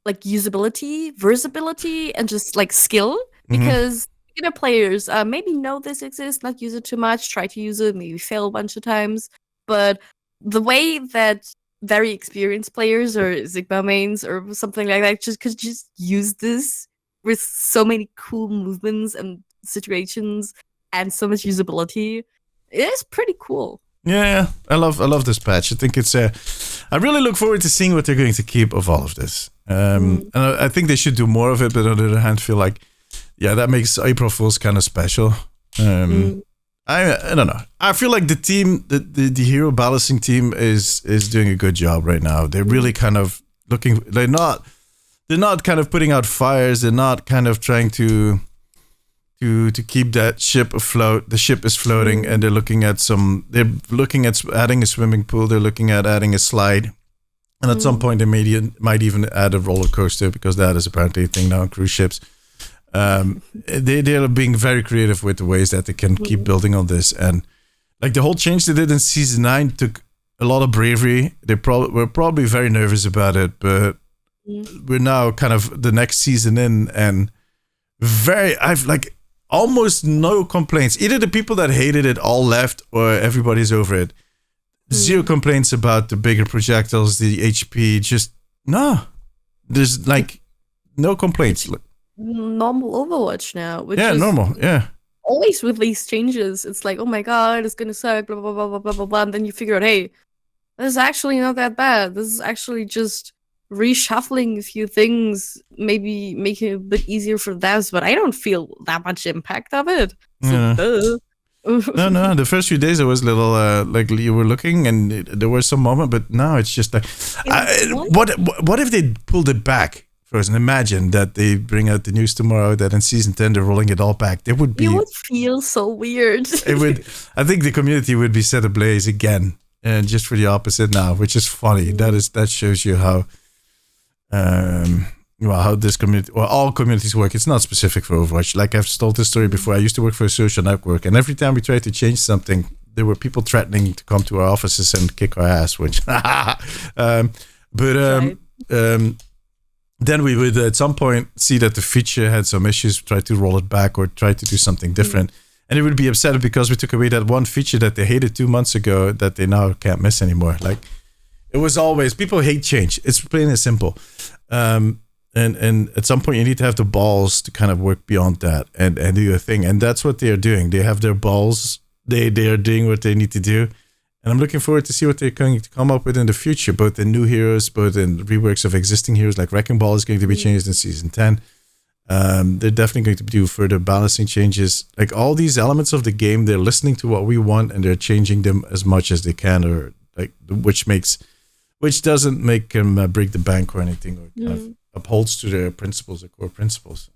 like usability, versatility, and just like skill because beginner players maybe know this exists, not use it too much, try to use it, maybe fail a bunch of times. But the way that very experienced players or Sigma mains or something like that could just use this with so many cool movements and situations and so much usability, it is pretty cool. Yeah, I love this patch. I think it's I really look forward to seeing what they're going to keep of all of this. And I think they should do more of it, but on the other hand, feel like, that makes April Fools kind of special. I don't know. I feel like the team, the hero balancing team is doing a good job right now. They're really kind of looking. They're not kind of putting out fires. They're not kind of trying to keep that ship afloat. The ship is floating, and they're looking at adding a swimming pool. They're looking at adding a slide, and at some point they might even add a roller coaster because that is apparently a thing now on cruise ships. They are being very creative with the ways that they can keep building on this, and like the whole change they did in season 9 took a lot of bravery. They were probably very nervous about it, but we're now kind of the next season in, and I've like almost no complaints. Either the people that hated it all left, or everybody's over it. Zero complaints about the bigger projectiles, the HP. Just no. There's like no complaints. Normal Overwatch now. Which is normal. Yeah. Always with these changes, it's like, oh my god, it's gonna suck, blah blah blah blah blah blah blah. And then you figure out, hey, this is actually not that bad. This is actually just reshuffling a few things, maybe making it a bit easier for devs, but I don't feel that much impact of it. So, No. The first few days it was a little like you were looking, and there was some moment, but now it's just like, what if they pulled it back? And imagine that they bring out the news tomorrow that in season 10 they're rolling it all back. It would feel so weird. It would. I think the community would be set ablaze again. and just for the opposite now, which is funny. That shows you how how this community, or all communities work. It's not specific for Overwatch. Like I've told this story before. I used to work for a social network, and every time we tried to change something, there were people threatening to come to our offices and kick our ass. Which, then we would at some point see that the feature had some issues, try to roll it back or try to do something different. And they would be upset because we took away that one feature that they hated 2 months ago that they now can't miss anymore. Like, it was always, people hate change. It's plain and simple. And at some point you need to have the balls to kind of work beyond that and do your thing. And that's what they are doing. They have their balls. They are doing what they need to do. And I'm looking forward to see what they're going to come up with in the future, both in new heroes, both in reworks of existing heroes, like Wrecking Ball is going to be changed in Season 10. They're definitely going to do further balancing changes. Like all these elements of the game, they're listening to what we want and they're changing them as much as they can, or like which doesn't make them break the bank or anything, or kind of upholds to their principles, their core principles.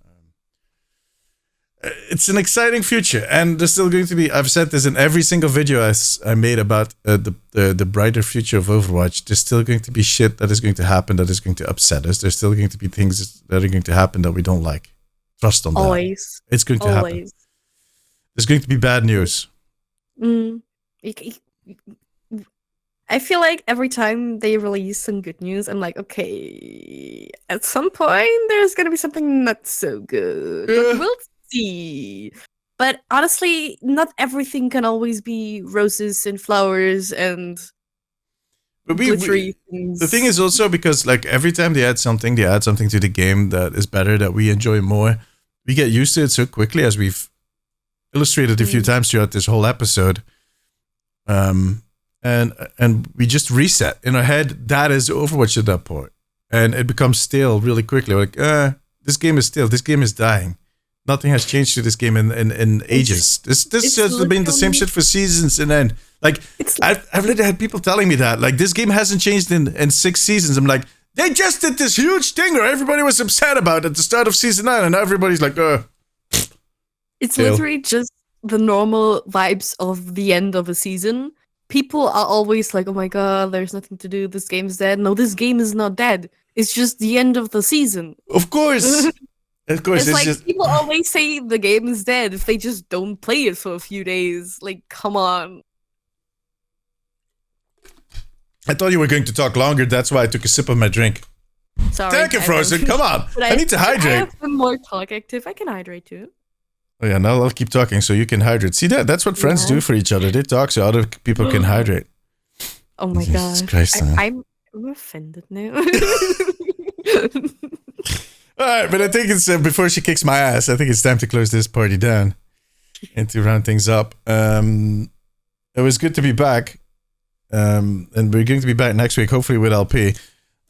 It's an exciting future, and there's still going to be. I've said this in every single video I made about the brighter future of Overwatch. There's still going to be shit that is going to happen that is going to upset us. There's still going to be things that are going to happen that we don't like. Trust on that. Always. It's going to happen. There's going to be bad news. I feel like every time they release some good news, I'm like, okay, at some point there's gonna be something not so good. But we'll see. But honestly, not everything can always be roses and flowers and glittery things. The thing is also because like every time they add something to the game that is better, that we enjoy more. We get used to it so quickly, as we've illustrated a few times throughout this whole episode. And we just reset in our head. That is Overwatch at that point, and it becomes stale really quickly. We're like, this game is stale. This game is dying. Nothing has changed to this game in ages. This has been the same shit for seasons, and then like I've literally had people telling me that like this game hasn't changed in 6 seasons. I'm like, they just did this huge thing where everybody was upset about at the start of season 9, and now everybody's like, It's stale. Literally just the normal vibes of the end of a season. People are always like, oh my god, there's nothing to do, this game's dead. No, this game is not dead. It's just the end of the season. Of course. Of course. It's like just... people always say the game is dead if they just don't play it for a few days. Like, come on. I thought you were going to talk longer. That's why I took a sip of my drink. Sorry. Thank you, Frozen. Come on. I need to hydrate. I have been more talk active. I can hydrate too. Oh yeah, now I'll keep talking so you can hydrate. See that's what friends do for each other. They talk so other people can hydrate. Oh my god. Christ, I'm offended now. Alright, but I think it's before she kicks my ass, I think it's time to close this party down and to round things up. It was good to be back. And we're going to be back next week, hopefully with LP.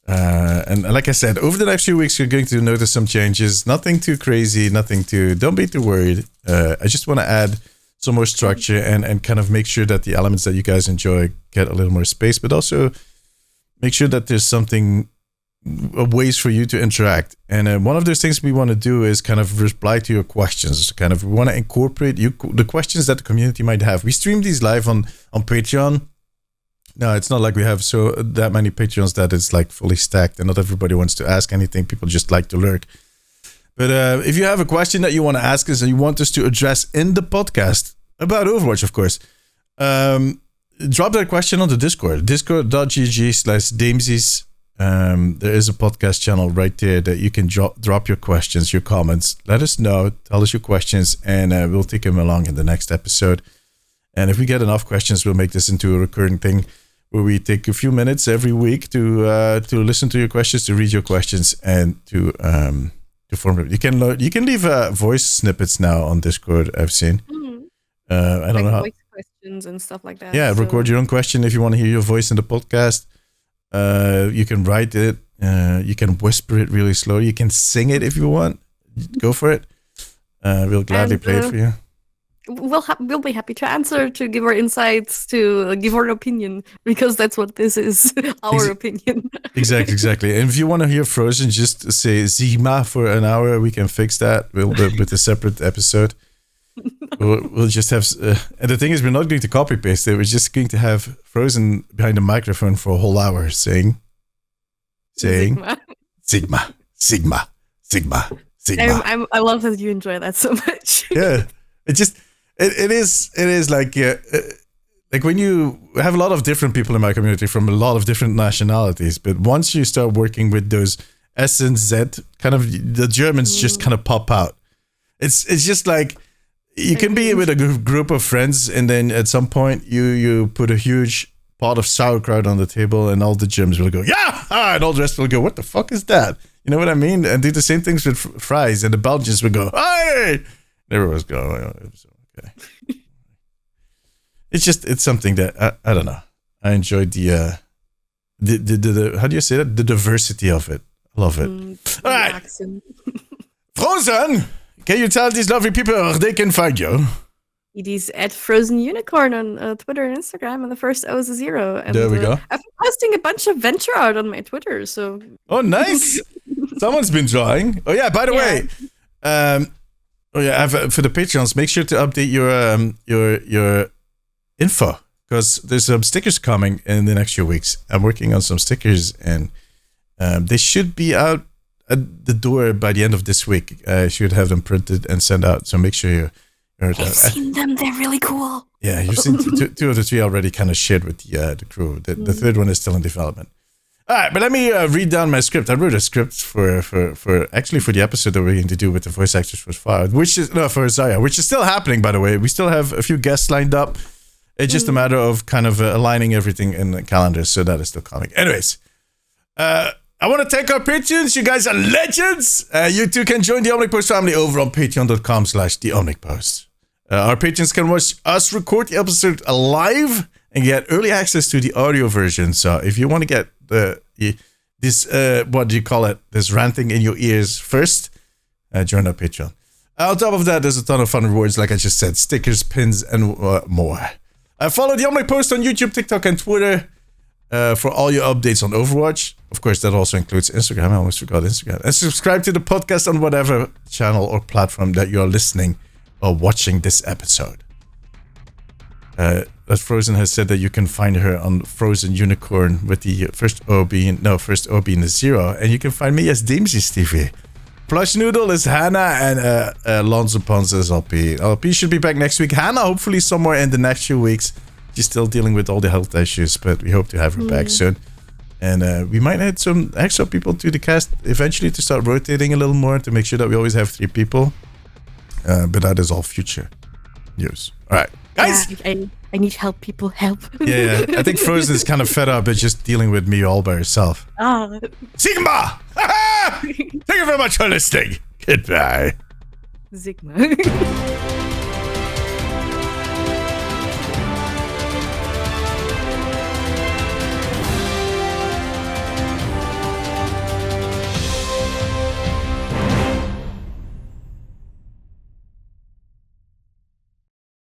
And like I said, over the next few weeks, you're going to notice some changes. Nothing too crazy, don't be too worried. I just want to add some more structure and kind of make sure that the elements that you guys enjoy get a little more space, but also make sure that there's ways for you to interact. And one of those things we want to do is kind of reply to your questions. We want to incorporate the questions that the community might have. We stream these live on Patreon. No, it's not like we have that many Patreons that it's like fully stacked and not everybody wants to ask anything. People just like to lurk. But if you have a question that you want to ask us and you want us to address in the podcast about Overwatch, of course, drop that question on the Discord, discord.gg/Deemzies. There is a podcast channel right there that you can drop your questions, your comments. Let us know, tell us your questions, and we'll take them along in the next episode. And if we get enough questions, we'll make this into a recurring thing where we take a few minutes every week to listen to your questions, to read your questions, and to form it. You can leave voice snippets now on Discord. I've seen. I don't know how. Voice questions and stuff like that. Yeah, record your own question if you want to hear your voice in the podcast. You can write it. You can whisper it really slow. You can sing it if you want. Go for it. We'll gladly play it for you. We'll be happy to answer, to give our insights, to give our opinion, because that's what this is, our opinion. Exactly. And if you want to hear Frozen, just say Zima for an hour. We can fix that with a separate episode. We'll just have, and the thing is, we're not going to copy paste it. We're just going to have Frozen behind the microphone for a whole hour saying, Sigma. I love that you enjoy that so much. Yeah, it is like when you have a lot of different people in my community from a lot of different nationalities, but once you start working with those S and Z, kind of the Germans just kind of pop out. It's just like you can be with a group of friends, and then at some point you put a huge pot of sauerkraut on the table, and all the Germans will go, yeah, and all the rest will go, what the fuck is that? You know what I mean? And do the same things with fries, and the Belgians will go, hey! And everyone's going, okay. It's something that I don't know. I enjoyed the how do you say that? The diversity of it. I love it. All right, Frozen. Can you tell these lovely people where they can find you? It is at Frozen Unicorn on Twitter and Instagram, and the first O is a 0. And, there we go. I've been posting a bunch of venture art on my Twitter, so. Oh, nice! Someone's been drawing. Oh yeah. By the way, for the Patreons, make sure to update your info, because there's some stickers coming in the next few weeks. I'm working on some stickers, and they should be out at the door by the end of this week. I should have them printed and sent out, so make sure you're I've seen them, they're really cool. Yeah, you've seen two of the three already kind of shared with the crew. The third one is still in development. All right, but let me read down my script. I wrote a script for the episode that we're going to do with the voice actors for Zaya, which is still happening, by the way. We still have a few guests lined up. It's just a matter of kind of aligning everything in the calendar, so that is still coming. Anyways, I want to thank our patrons. You guys are legends. You too can join the Omnic Post family over on patreon.com/the Omnic Post. Our patrons can watch us record the episode live and get early access to the audio version. So if you want to get this ranting in your ears first, join our Patreon. On top of that, there's a ton of fun rewards, like I just said, stickers, pins, and more. Follow the Omnic Post on YouTube, TikTok, and Twitter for all your updates on Overwatch. Of course, that also includes Instagram. I almost forgot Instagram. And subscribe to the podcast on whatever channel or platform that you're listening or watching this episode. As Frozen has said that you can find her on Frozen Unicorn with the first O being the 0. And you can find me as Deemzies TV. Plush Noodle is Hannah, and Lonzo Pons is LP. LP should be back next week. Hannah, hopefully somewhere in the next few weeks. She's still dealing with all the health issues, but we hope to have her back soon. And we might add some extra people to the cast eventually to start rotating a little more to make sure that we always have 3 people. But that is all future news. All right, guys. Yeah, I need help, people. Help. Yeah. I think Frozen is kind of fed up with just dealing with me all by herself. Sigma! Thank you very much for listening. Goodbye. Sigma.